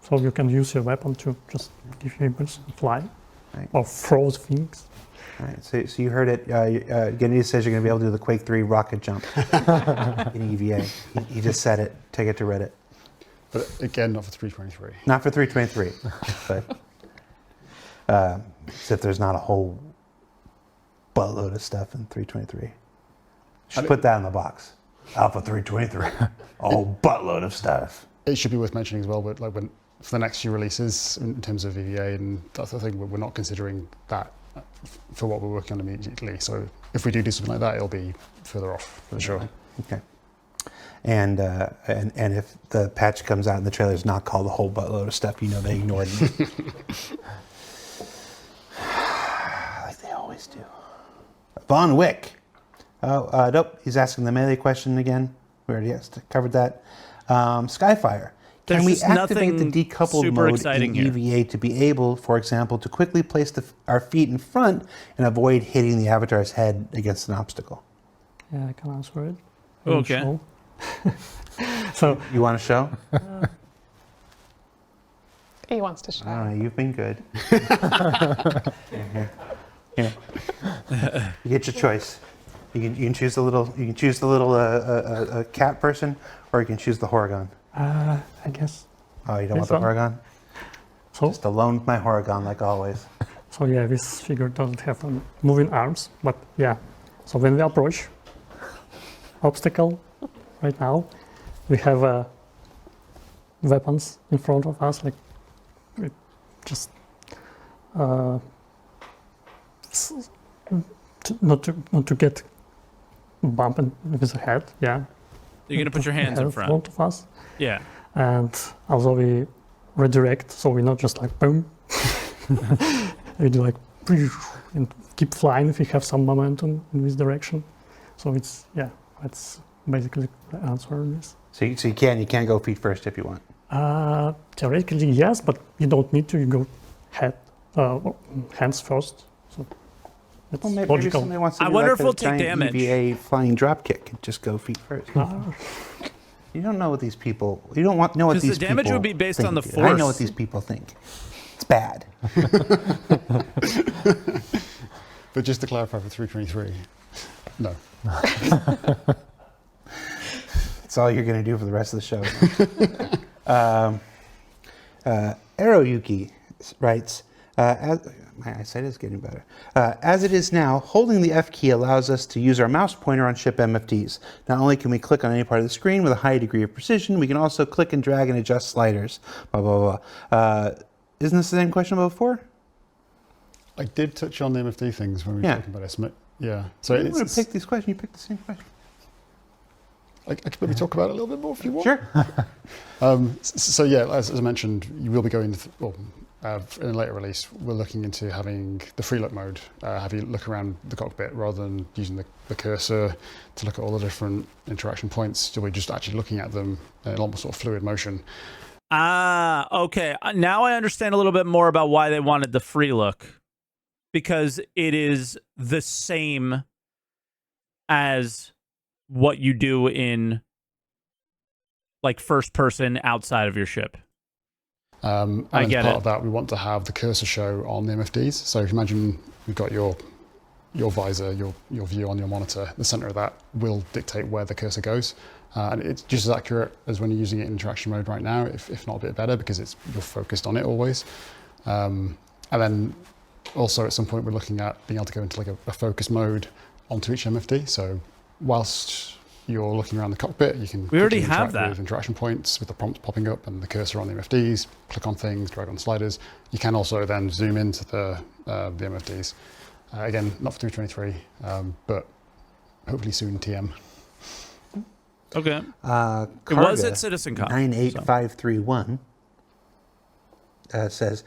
Speaker 6: So you can use your weapon to just give you impulse and fly,
Speaker 2: Right.
Speaker 6: or throw things.
Speaker 2: All right, so you heard it. Genidis says you're going to be able to do the Quake 3 rocket jump in EVA. He just said it. Take it to Reddit.
Speaker 4: But again, not for 323.
Speaker 2: Not for 323, but as if there's not a whole buttload of stuff in 323. Should put that in the box. Alpha 323. A whole buttload of stuff.
Speaker 4: It should be worth mentioning as well, but like for the next few releases in terms of EVA and that sort of thing, we're not considering that for what we're working on immediately. So if we do something like that, it'll be further off for sure.
Speaker 2: Okay. And if the patch comes out and the trailer's not called a whole buttload of stuff, they ignored me. Like they always do. Von Wick. Oh, nope. He's asking the melee question again. We already covered that. Skyfire. Can
Speaker 1: There's
Speaker 2: we
Speaker 1: just
Speaker 2: activate the
Speaker 1: nothing
Speaker 2: decoupled
Speaker 1: super
Speaker 2: mode
Speaker 1: exciting
Speaker 2: in
Speaker 1: here.
Speaker 2: EVA to be able, for example, to quickly place our feet in front and avoid hitting the avatar's head against an obstacle?
Speaker 6: Yeah, I can answer it.
Speaker 1: Okay.
Speaker 6: Show. So
Speaker 2: You want to show?
Speaker 5: He wants to show.
Speaker 2: I don't know. You've been good. Here. You get your choice. You can choose the little. You can choose the little cat person, or you can choose the Horrigon.
Speaker 6: I guess.
Speaker 2: Oh, you don't want
Speaker 6: This
Speaker 2: the
Speaker 6: one?
Speaker 2: Horrigon?
Speaker 6: So
Speaker 2: Just alone with my Horrigon, like always.
Speaker 6: so yeah, this figure doesn't have moving arms, but yeah. So when we approach obstacle, right now, we have weapons in front of us, like we just not to get bumped with the head. Yeah.
Speaker 1: You're gonna put your hands in front.
Speaker 6: of us,
Speaker 1: Yeah.
Speaker 6: and also we redirect, so we're not just like boom. We do like and keep flying if we have some momentum in this direction. So it's that's basically the answer on this.
Speaker 2: So you can't go feet first if you want.
Speaker 6: Theoretically, yes, but you don't need to. You go hands first. So it's
Speaker 2: Well, maybe
Speaker 6: logical.
Speaker 2: somebody wants to
Speaker 1: I
Speaker 2: do
Speaker 1: wonder
Speaker 2: like
Speaker 1: if
Speaker 2: a
Speaker 1: we'll take
Speaker 2: giant
Speaker 1: damage.
Speaker 2: EVA flying dropkick and just go feet first. You don't know what these people. You don't know what
Speaker 1: 'Cause
Speaker 2: these
Speaker 1: the damage
Speaker 2: people
Speaker 1: would be based
Speaker 2: think,
Speaker 1: on the
Speaker 2: dude. I know
Speaker 1: force.
Speaker 2: what these people think. It's bad.
Speaker 4: But just to clarify for 323, no.
Speaker 2: That's all you're going to do for the rest of the show. Aeroyuki writes, my eyesight is getting better. As it is now, holding the F key allows us to use our mouse pointer on ship MFDs. Not only can we click on any part of the screen with a high degree of precision, we can also click and drag and adjust sliders. Blah, blah, blah. Isn't this the same question about before?
Speaker 4: I did touch on the MFD things when we were
Speaker 2: Yeah.
Speaker 4: talking about estimate. Yeah. So
Speaker 2: You would have
Speaker 4: it's,
Speaker 2: picked these questions. You picked the same question.
Speaker 4: I could maybe talk about it a little bit more if you want.
Speaker 2: Sure.
Speaker 4: So yeah, as I mentioned, you will be going, in a later release, we're looking into having the free look mode, have you look around the cockpit rather than using the cursor to look at all the different interaction points. You'll be just actually looking at them in almost sort of fluid motion.
Speaker 1: Ah, okay. Now I understand a little bit more about why they wanted the free look. Because it is the same as what you do in like first person outside of your ship.
Speaker 4: And
Speaker 1: I
Speaker 4: as
Speaker 1: get
Speaker 4: part
Speaker 1: it.
Speaker 4: of that, we want to have the cursor show on the MFDs. So if you imagine you've got your your visor, your view on your monitor, the center of that will dictate where the cursor goes. And it's just as accurate as when you're using it in interaction mode right now, if not a bit better, because you're focused on it always. And then also at some point we're looking at being able to go into like a focus mode onto each MFD. So whilst you're looking around the cockpit, you can
Speaker 1: already
Speaker 4: quickly
Speaker 1: have
Speaker 4: interact
Speaker 1: that
Speaker 4: with interaction points with the prompts popping up and the cursor on the MFDs, click on things, drag on sliders. You can also then zoom into the MFDs. Again, not for 323, but hopefully soon TM.
Speaker 1: Okay. It
Speaker 2: Karga
Speaker 1: was at CitizenCon.
Speaker 2: 98531 says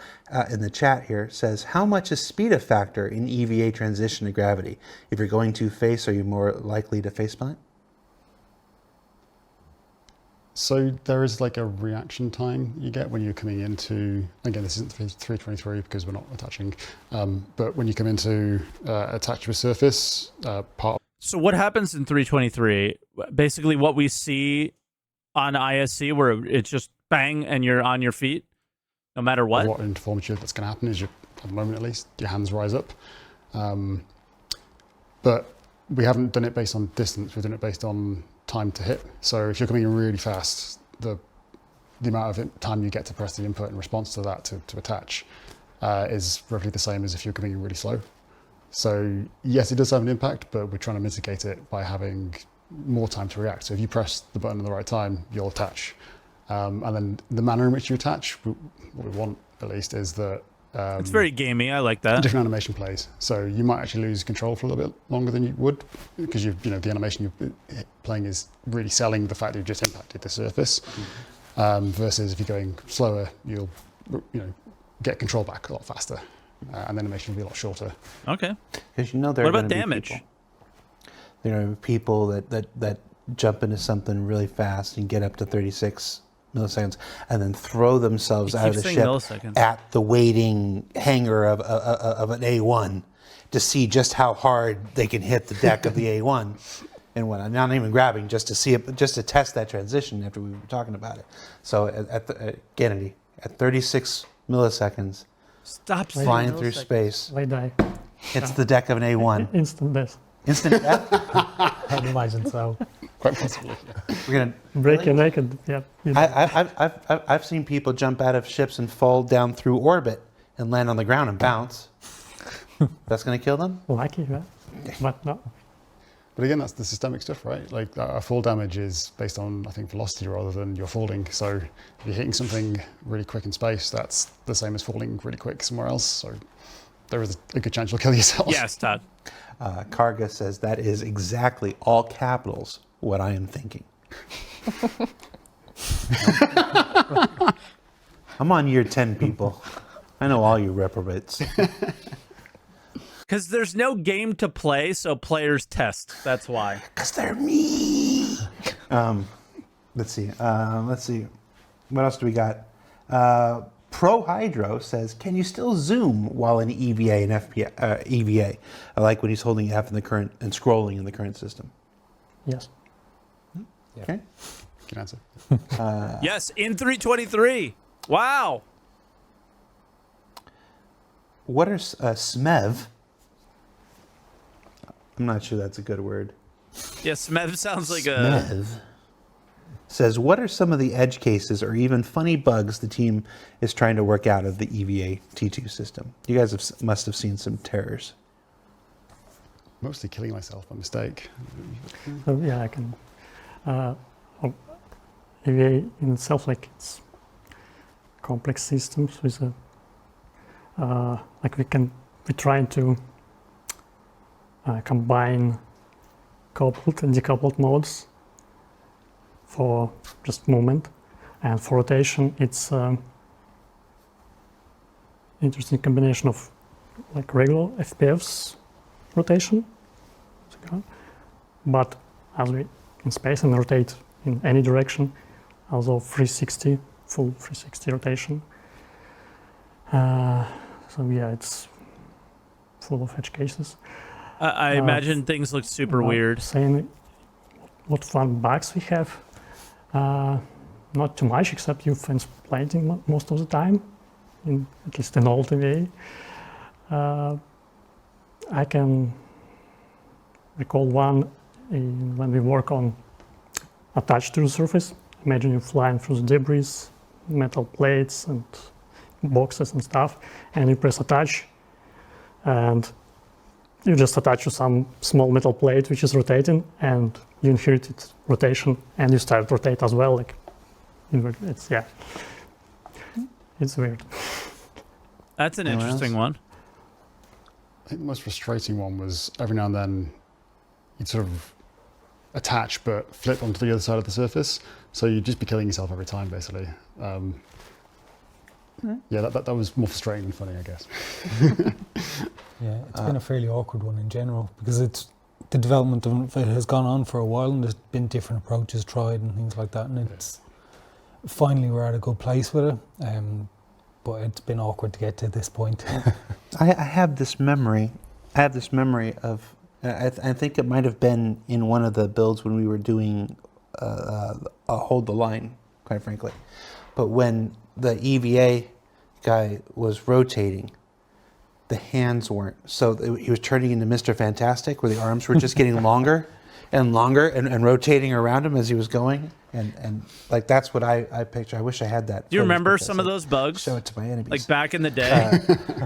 Speaker 2: in the chat here, says, how much is speed a factor in EVA transition to gravity? If you're going to face, are you more likely to face plant?
Speaker 4: So there is like a reaction time you get when you're coming into, again, this isn't 323 because we're not attaching, but when you come into attach to a surface, part.
Speaker 1: So what happens in 323? Basically what we see on ISC where it's just bang and you're on your feet no matter what?
Speaker 4: What interformity that's going to happen is, at the moment at least, your hands rise up. But we haven't done it based on distance, we've done it based on time to hit. So if you're coming in really fast, the amount of time you get to press the input in response to that to attach is roughly the same as if you're coming in really slow. So yes, it does have an impact, but we're trying to mitigate it by having more time to react. So if you press the button at the right time, you'll attach. And then the manner in which you attach, what we want at least is that
Speaker 1: it's very gamey. I like that.
Speaker 4: Different animation plays. So you might actually lose control for a little bit longer than you would because the animation you're playing is really selling the fact that you've just impacted the surface. Versus if you're going slower, you'll get control back a lot faster, and the animation will be a lot shorter.
Speaker 1: Okay.
Speaker 2: Because there
Speaker 1: what about damage?
Speaker 2: There are people that jump into something really fast and get up to 36 milliseconds and then throw themselves out of the ship at the waiting hangar of an A1 to see just how hard they can hit the deck of the A1 and what. I'm not even grabbing just to see it, just to test that transition after we were talking about it. So Kennedy, at 36 milliseconds,
Speaker 1: stop
Speaker 2: flying through space.
Speaker 6: They die.
Speaker 2: It's the deck of an A1.
Speaker 6: Instant death.
Speaker 2: Instant death?
Speaker 3: I'd imagine so.
Speaker 4: Quite possibly. Yeah.
Speaker 2: We're gonna
Speaker 6: break your naked. Yeah.
Speaker 2: I've seen people jump out of ships and fall down through orbit and land on the ground and bounce. That's gonna kill them?
Speaker 6: Lucky, right? But no.
Speaker 4: But again, that's the systemic stuff, right? Like fall damage is based on, I think, velocity rather than you're falling. So if you're hitting something really quick in space, that's the same as falling really quick somewhere else. So there is a good chance you'll kill yourself.
Speaker 1: Yes, Todd.
Speaker 2: Karga says that is exactly all capitals what I am thinking. I'm on year 10, people. I know all you reprobates.
Speaker 1: Because there's no game to play, so players test. That's why.
Speaker 2: Because they're me. Let's see. What else do we got? Pro Hydro says, can you still zoom while in EVA and EVA? Like when he's holding F in the current and scrolling in the current system.
Speaker 6: Yes.
Speaker 2: Okay.
Speaker 4: Good answer.
Speaker 1: Yes, in 323. Wow.
Speaker 2: What are SMEV? I'm not sure that's a good word.
Speaker 1: Yeah, SMEV sounds like
Speaker 2: SMEV says, what are some of the edge cases or even funny bugs the team is trying to work out of the EVA T2 system? You guys must have seen some terrors.
Speaker 4: Mostly killing myself by mistake.
Speaker 6: So yeah, I can. EVA in itself, like it's complex systems with a we're trying to combine coupled and decoupled modes for just movement, and for rotation it's interesting combination of like regular FPF's rotation, but as we in space and rotate in any direction, also 360, full 360 rotation. So yeah, it's full of edge cases.
Speaker 1: I imagine things look super weird.
Speaker 6: Saying what fun bugs we have. Not too much, except you fence plating most of the time, at least in old EVA. I can recall one when we work on attached to the surface. Imagine you're flying through the debris, metal plates and boxes and stuff, and you press attach, and you just attach to some small metal plate which is rotating, and you inherit its rotation, and you start to rotate as well. Like, it's weird.
Speaker 1: That's an interesting one.
Speaker 4: I think the most frustrating one was every now and then you'd sort of attach but flip onto the other side of the surface, so you'd just be killing yourself every time, basically. Yeah, that was more frustrating than funny, I guess.
Speaker 3: Yeah, it's been a fairly awkward one in general, because the development of it has gone on for a while, and there's been different approaches tried and things like that, and it's finally we're at a good place with it. But it's been awkward to get to this point.
Speaker 2: I have this memory. Of. I think it might have been in one of the builds when we were doing hold the line, quite frankly. But when the EVA guy was rotating, the hands weren't. So he was turning into Mr. Fantastic, where the arms were just getting longer and longer and rotating around him as he was going. And like, that's what I picture. I wish I had that.
Speaker 1: Do you remember some of those bugs?
Speaker 2: Show it to my enemies.
Speaker 1: Like back in the day,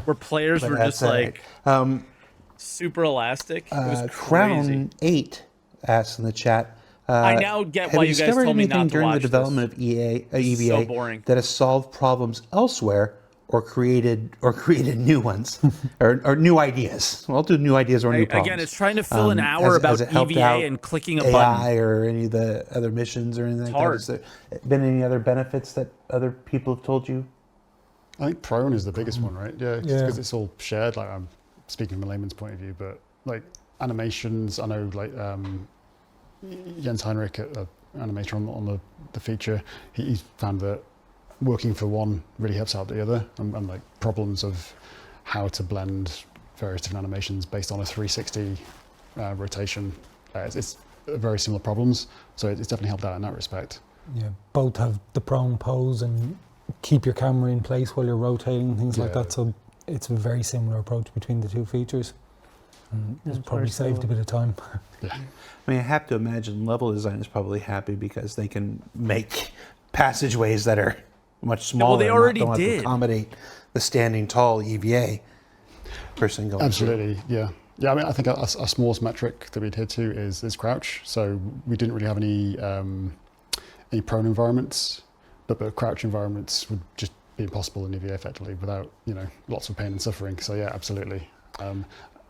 Speaker 1: where players were just like super elastic. It was crazy.
Speaker 2: Crown 8 asks in the chat.
Speaker 1: I now get why you guys told me not to
Speaker 2: during the
Speaker 1: watch
Speaker 2: development
Speaker 1: this.
Speaker 2: of EVA
Speaker 1: So boring.
Speaker 2: that has solved problems elsewhere or created new ones or new ideas. Well, I'll do new ideas or new problems.
Speaker 1: Again, it's trying to fill an hour about EVA and clicking a button.
Speaker 2: AI or any of the other missions or anything like
Speaker 1: hard.
Speaker 2: that. Has there been any other benefits that other people have told you?
Speaker 4: I think prone is the biggest one, right? Yeah,
Speaker 3: Yeah.
Speaker 4: because it's all shared. Like, I'm speaking from a layman's point of view, but like animations, I know like Jens Heinrich, an animator on the feature, he found that working for one really helps out the other, and like problems of how to blend various different animations based on a 360 rotation. It's very similar problems, so it's definitely helped out in that respect.
Speaker 3: Yeah, both have the prone pose and keep your camera in place while you're rotating, things like
Speaker 4: Yeah.
Speaker 3: that. So it's a very similar approach between the two features. And it's
Speaker 6: it's
Speaker 3: probably
Speaker 6: very
Speaker 3: saved a bit of time.
Speaker 2: I mean, I have to imagine level design is probably happy because they can make passageways that are much smaller.
Speaker 1: they
Speaker 2: and
Speaker 1: already
Speaker 2: don't have to
Speaker 1: did.
Speaker 2: accommodate the standing tall EVA person going.
Speaker 4: Absolutely, yeah. Yeah, I mean, I think our smallest metric that we adhere to is crouch. So we didn't really have any prone environments, but crouch environments would just be impossible in EVA effectively without, lots of pain and suffering. So yeah, absolutely.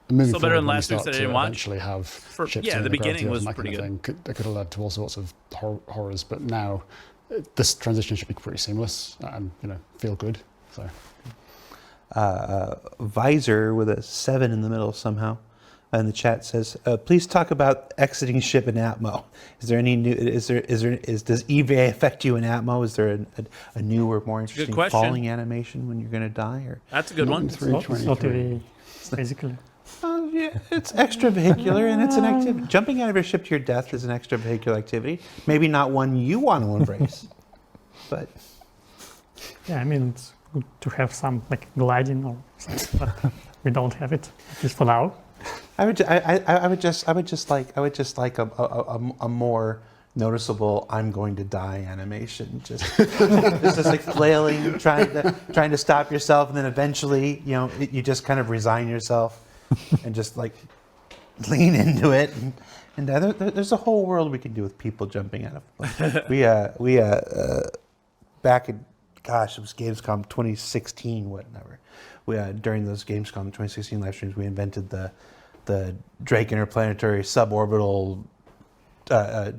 Speaker 4: Moving
Speaker 1: Still better
Speaker 4: forward,
Speaker 1: than
Speaker 4: when we
Speaker 1: last week
Speaker 4: start
Speaker 1: that I
Speaker 4: to
Speaker 1: didn't watch.
Speaker 4: eventually have ships
Speaker 1: yeah,
Speaker 4: in
Speaker 1: the beginning
Speaker 4: gravity
Speaker 1: was
Speaker 4: and that
Speaker 1: pretty
Speaker 4: kind of thing, that could have led to all sorts of horrors. But now this transition should be pretty seamless and feel good. So
Speaker 2: Visor with a 7 in the middle somehow. And the chat says, "Please talk about exiting ship in Atmo. Is there any new? Does EVA affect you in Atmo? Is there a new or more interesting
Speaker 1: question.
Speaker 2: falling animation when you're going to die? Or
Speaker 1: That's a good one.
Speaker 6: It's not really, basically.
Speaker 2: yeah, it's extravehicular and it's an activity. Jumping out of your ship to your death is an extravehicular activity. Maybe not one you want to embrace, but
Speaker 6: Yeah, I mean, it's good to have some like gliding or something, but we don't have it, at least for now.
Speaker 2: I would just like a more noticeable "I'm going to die" animation. Just like flailing, trying to stop yourself, and then eventually, you just kind of resign yourself and just like lean into it. And there's a whole world we can do with people jumping out of. We back in, gosh, it was Gamescom 2016, whatever. We during those Gamescom 2016 live streams, we invented the Drake Interplanetary Suborbital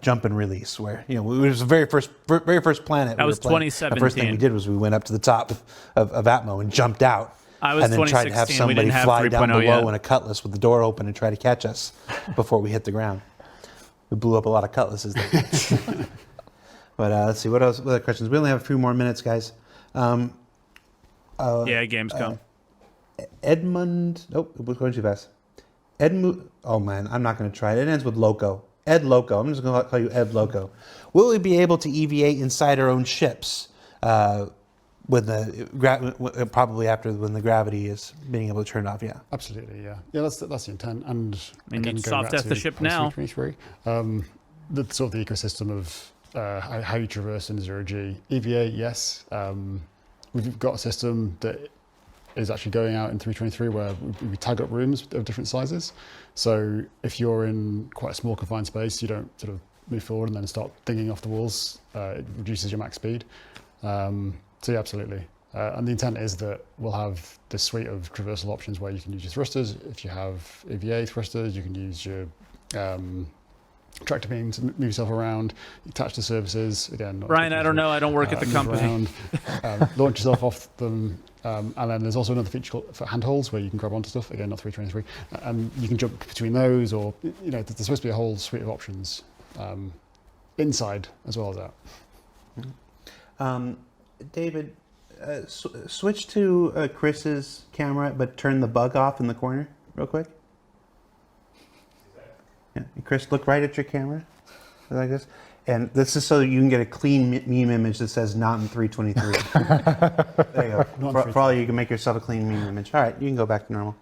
Speaker 2: jump and release, where it was the very first planet.
Speaker 1: That was
Speaker 2: 2017. The first thing we
Speaker 1: 2017.
Speaker 2: did was we went up to the top of Atmo and jumped out.
Speaker 1: I was
Speaker 2: and then tried to have
Speaker 1: 2016. We
Speaker 2: somebody
Speaker 1: didn't have
Speaker 2: fly down
Speaker 1: 3.0
Speaker 2: below
Speaker 1: yet.
Speaker 2: in a cutlass with the door open and try to catch us before we hit the ground. We blew up a lot of cutlasses there. But let's see, what else? What other questions? We only have a few more minutes, guys.
Speaker 1: Yeah, Gamescom.
Speaker 2: Edmund, it was going too fast. Oh man, I'm not going to try it. It ends with Loco. Ed Loco. I'm just going to call you Ed Loco. Will we be able to EVA inside our own ships? when the probably after when the gravity is being able to turn it off. Yeah,
Speaker 4: Absolutely, yeah. Yeah, that's the intent. And
Speaker 1: I mean,
Speaker 4: again,
Speaker 1: you'd
Speaker 4: going
Speaker 1: soft
Speaker 4: back
Speaker 1: test the
Speaker 4: to
Speaker 1: ship now.
Speaker 4: 323, the sort of the ecosystem of how you traverse in 0G. EVA, yes. We've got a system that is actually going out in 323 where we tag up rooms of different sizes. So if you're in quite a small confined space, you don't sort of move forward and then start dinging off the walls. It reduces your max speed. So yeah, absolutely. And the intent is that we'll have this suite of traversal options where you can use your thrusters. If you have EVA thrusters, you can use your tractor beam to move yourself around, attach to surfaces. Again,
Speaker 1: Brian, I don't know. I don't work at the
Speaker 4: move
Speaker 1: company.
Speaker 4: around, launch yourself off them. And then there's also another feature for handholds where you can grab onto stuff. Again, not 323. And you can jump between those, or there's supposed to be a whole suite of options inside as well as out.
Speaker 2: David, switch to Chris's camera, but turn the bug off in the corner real quick. Yeah, Chris, look right at your camera, like this. And this is so you can get a clean meme image that says "not in 323." There you go. For all you can make yourself a clean meme image. All right, you can go back to normal.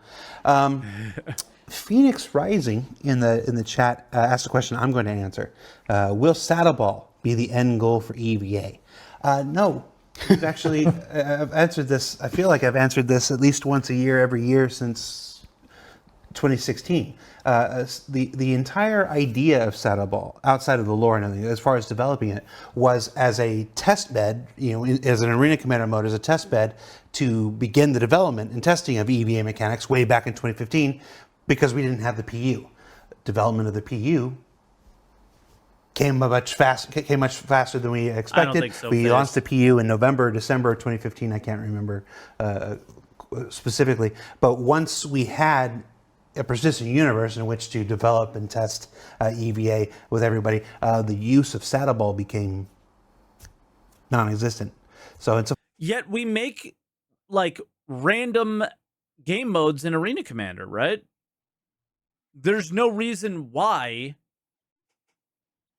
Speaker 2: Phoenix Rising in the chat asked a question I'm going to answer. Will Saddleball be the end goal for EVA? No. We've actually, I've answered this. I feel like I've answered this at least once a year, every year since 2016. The entire idea of Saddleball, outside of the lore and everything, as far as developing it, was as a test bed, as an Arena Commander mode, as a test bed to begin the development and testing of EVA mechanics way back in 2015, because we didn't have the PU. Development of the PU came much faster than we expected.
Speaker 1: I don't think so,
Speaker 2: We
Speaker 1: Fizz.
Speaker 2: launched the PU in November, December of 2015. I can't remember specifically, but once we had a persistent universe in which to develop and test EVA with everybody, the use of Saddleball became non-existent. So it's
Speaker 1: Yet we make like random game modes in Arena Commander, right? There's no reason why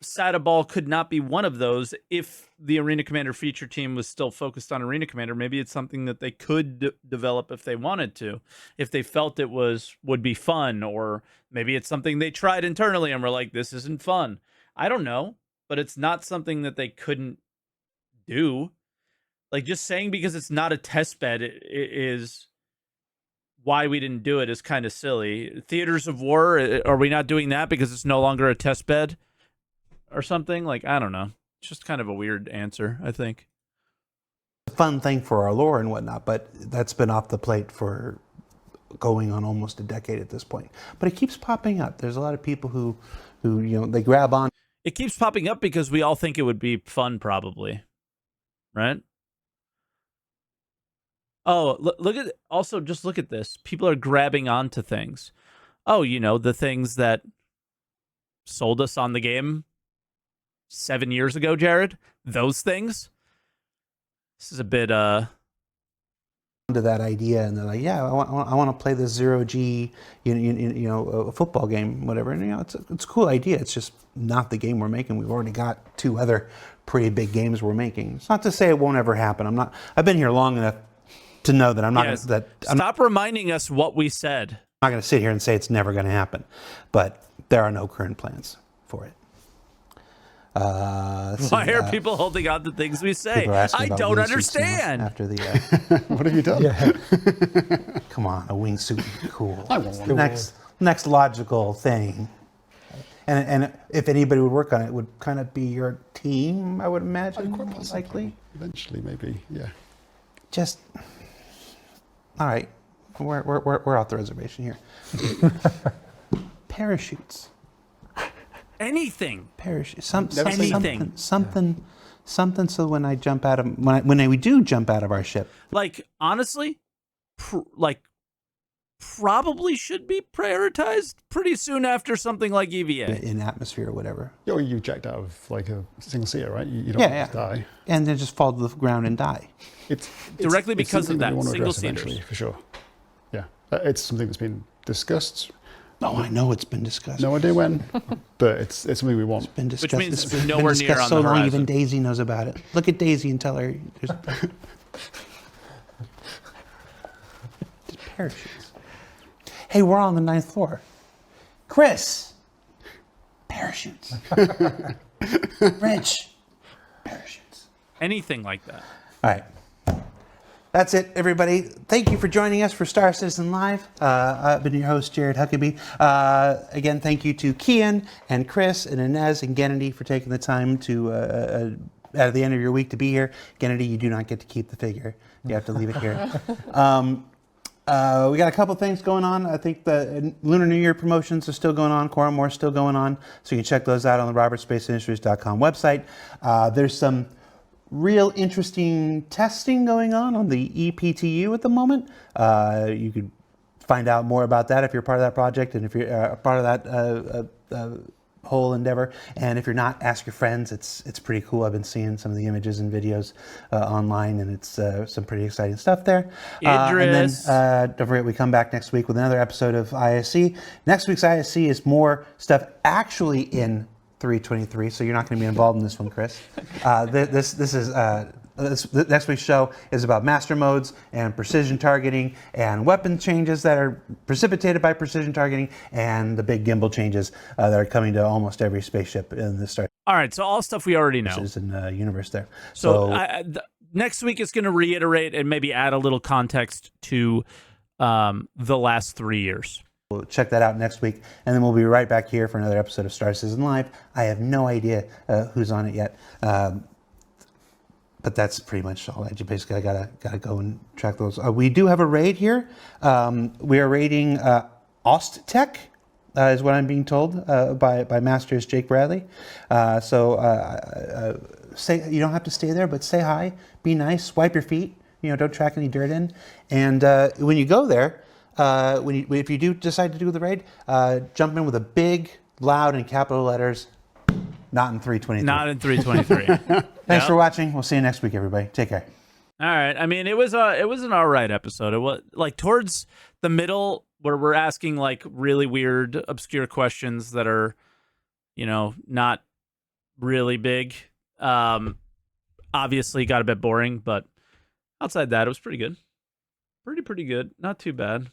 Speaker 1: Saddleball could not be one of those if the Arena Commander feature team was still focused on Arena Commander. Maybe it's something that they could develop if they wanted to, if they felt it would be fun, or maybe it's something they tried internally and were like, this isn't fun. I don't know, but it's not something that they couldn't do. Like, just saying because it's not a test bed is why we didn't do it is kind of silly. Theaters of War, are we not doing that because it's no longer a test bed? Or something? Like, I don't know. It's just kind of a weird answer, I think.
Speaker 2: a fun thing for our lore and whatnot, but that's been off the plate for going on almost a decade at this point. But it keeps popping up. There's a lot of people who they grab on.
Speaker 1: It keeps popping up because we all think it would be fun, probably. Right? Oh, look at, also just look at this. People are grabbing onto things. Oh, the things that sold us on the game 7 years ago, Jared. Those things. This is a bit
Speaker 2: to that idea, and they're like, yeah, I want to play this 0G, a football game, whatever. And it's a cool idea. It's just not the game we're making. We've already got two other pretty big games we're making. It's not to say it won't ever happen. I've been here long enough to know that I'm not.
Speaker 1: Yes.
Speaker 2: I'm
Speaker 1: Stop reminding us what we said.
Speaker 2: not going to sit here and say it's never going to happen, but there are no current plans for it.
Speaker 1: Why are people holding on to things we say?
Speaker 2: People are asking
Speaker 1: I
Speaker 2: about
Speaker 1: don't
Speaker 2: wingsuits now
Speaker 1: understand.
Speaker 2: after the.
Speaker 4: What have you done?
Speaker 3: Yeah.
Speaker 2: Come on, a wingsuit would be cool.
Speaker 4: I want one.
Speaker 2: Next logical thing. And if anybody would work on it, it would kind of be your team, I would imagine,
Speaker 4: Quite possibly.
Speaker 2: likely.
Speaker 4: Eventually, maybe. Yeah.
Speaker 2: Just, all right, we're off the reservation here. Parachutes.
Speaker 1: Anything.
Speaker 2: Parachute.
Speaker 1: Anything.
Speaker 2: Something. So when I jump out of when we do jump out of our ship,
Speaker 1: Like, honestly, probably should be prioritized pretty soon after something like EVA.
Speaker 2: in atmosphere or whatever,
Speaker 4: Or you eject out of like a single seater, right? You don't
Speaker 2: Yeah,
Speaker 4: just die.
Speaker 2: and then just fall to the ground and die.
Speaker 4: It's
Speaker 1: Directly because
Speaker 4: something
Speaker 1: of that,
Speaker 4: we want to address
Speaker 1: single-seaters.
Speaker 4: eventually, for sure. Yeah, it's something that's been discussed.
Speaker 2: No, I know it's been discussed.
Speaker 4: No idea when, but it's something we want.
Speaker 2: It's been discussed.
Speaker 1: means
Speaker 2: It's
Speaker 1: it's
Speaker 2: been
Speaker 1: nowhere near
Speaker 2: discussed
Speaker 1: on
Speaker 2: so
Speaker 1: the
Speaker 2: long.
Speaker 1: horizon.
Speaker 2: Even Daisy knows about it. Look at Daisy and tell her. Parachutes. Hey, we're on the 9th floor. Chris, parachutes. Rich, parachutes.
Speaker 1: Anything like that.
Speaker 2: All right. That's it, everybody. Thank you for joining us for Star Citizen Live. I've been your host, Jared Huckabee. Again, thank you to Kian and Chris and Inez and Gennady for taking the time to, at the end of your week, to be here. Gennady, you do not get to keep the figure. You have to leave it here. We got a couple things going on. I think the Lunar New Year promotions are still going on. Quorum War is still going on. So you can check those out on the robertsspaceindustries.com website. There's some real interesting testing going on the EPTU at the moment. You could find out more about that if you're part of that project and if you're a part of that whole endeavor. And if you're not, ask your friends. It's pretty cool. I've been seeing some of the images and videos online, and it's some pretty exciting stuff there.
Speaker 1: Idris.
Speaker 2: And then don't forget, we come back next week with another episode of ISC. Next week's ISC is more stuff actually in 323, so you're not going to be involved in this one, Chris. Next week's show is about master modes and precision targeting and weapon changes that are precipitated by precision targeting and the big gimbal changes that are coming to almost every spaceship in the Star
Speaker 1: All right, so all stuff we already know.
Speaker 2: Citizen universe there.
Speaker 1: So next week is going to reiterate and maybe add a little context to the last 3 years.
Speaker 2: We'll check that out next week, and then we'll be right back here for another episode of Star Citizen Live. I have no idea who's on it yet, but that's pretty much all. Basically, I gotta go and track those. We do have a raid here. We are raiding Osttech, is what I'm being told by Masters Jake Bradley. Say you don't have to stay there, but say hi, be nice, wipe your feet. Don't track any dirt in, and when you go there. If you do decide to do the raid, jump in with a big, loud, and capital letters, not in 323.
Speaker 1: Not in 323.
Speaker 2: Thanks for watching. We'll see you next week, everybody. Take care.
Speaker 1: All right. I mean, it was an all right episode. It was like towards the middle where we're asking like really weird, obscure questions that are, not really big. Obviously got a bit boring, but outside that, it was pretty good. Pretty good. Not too bad.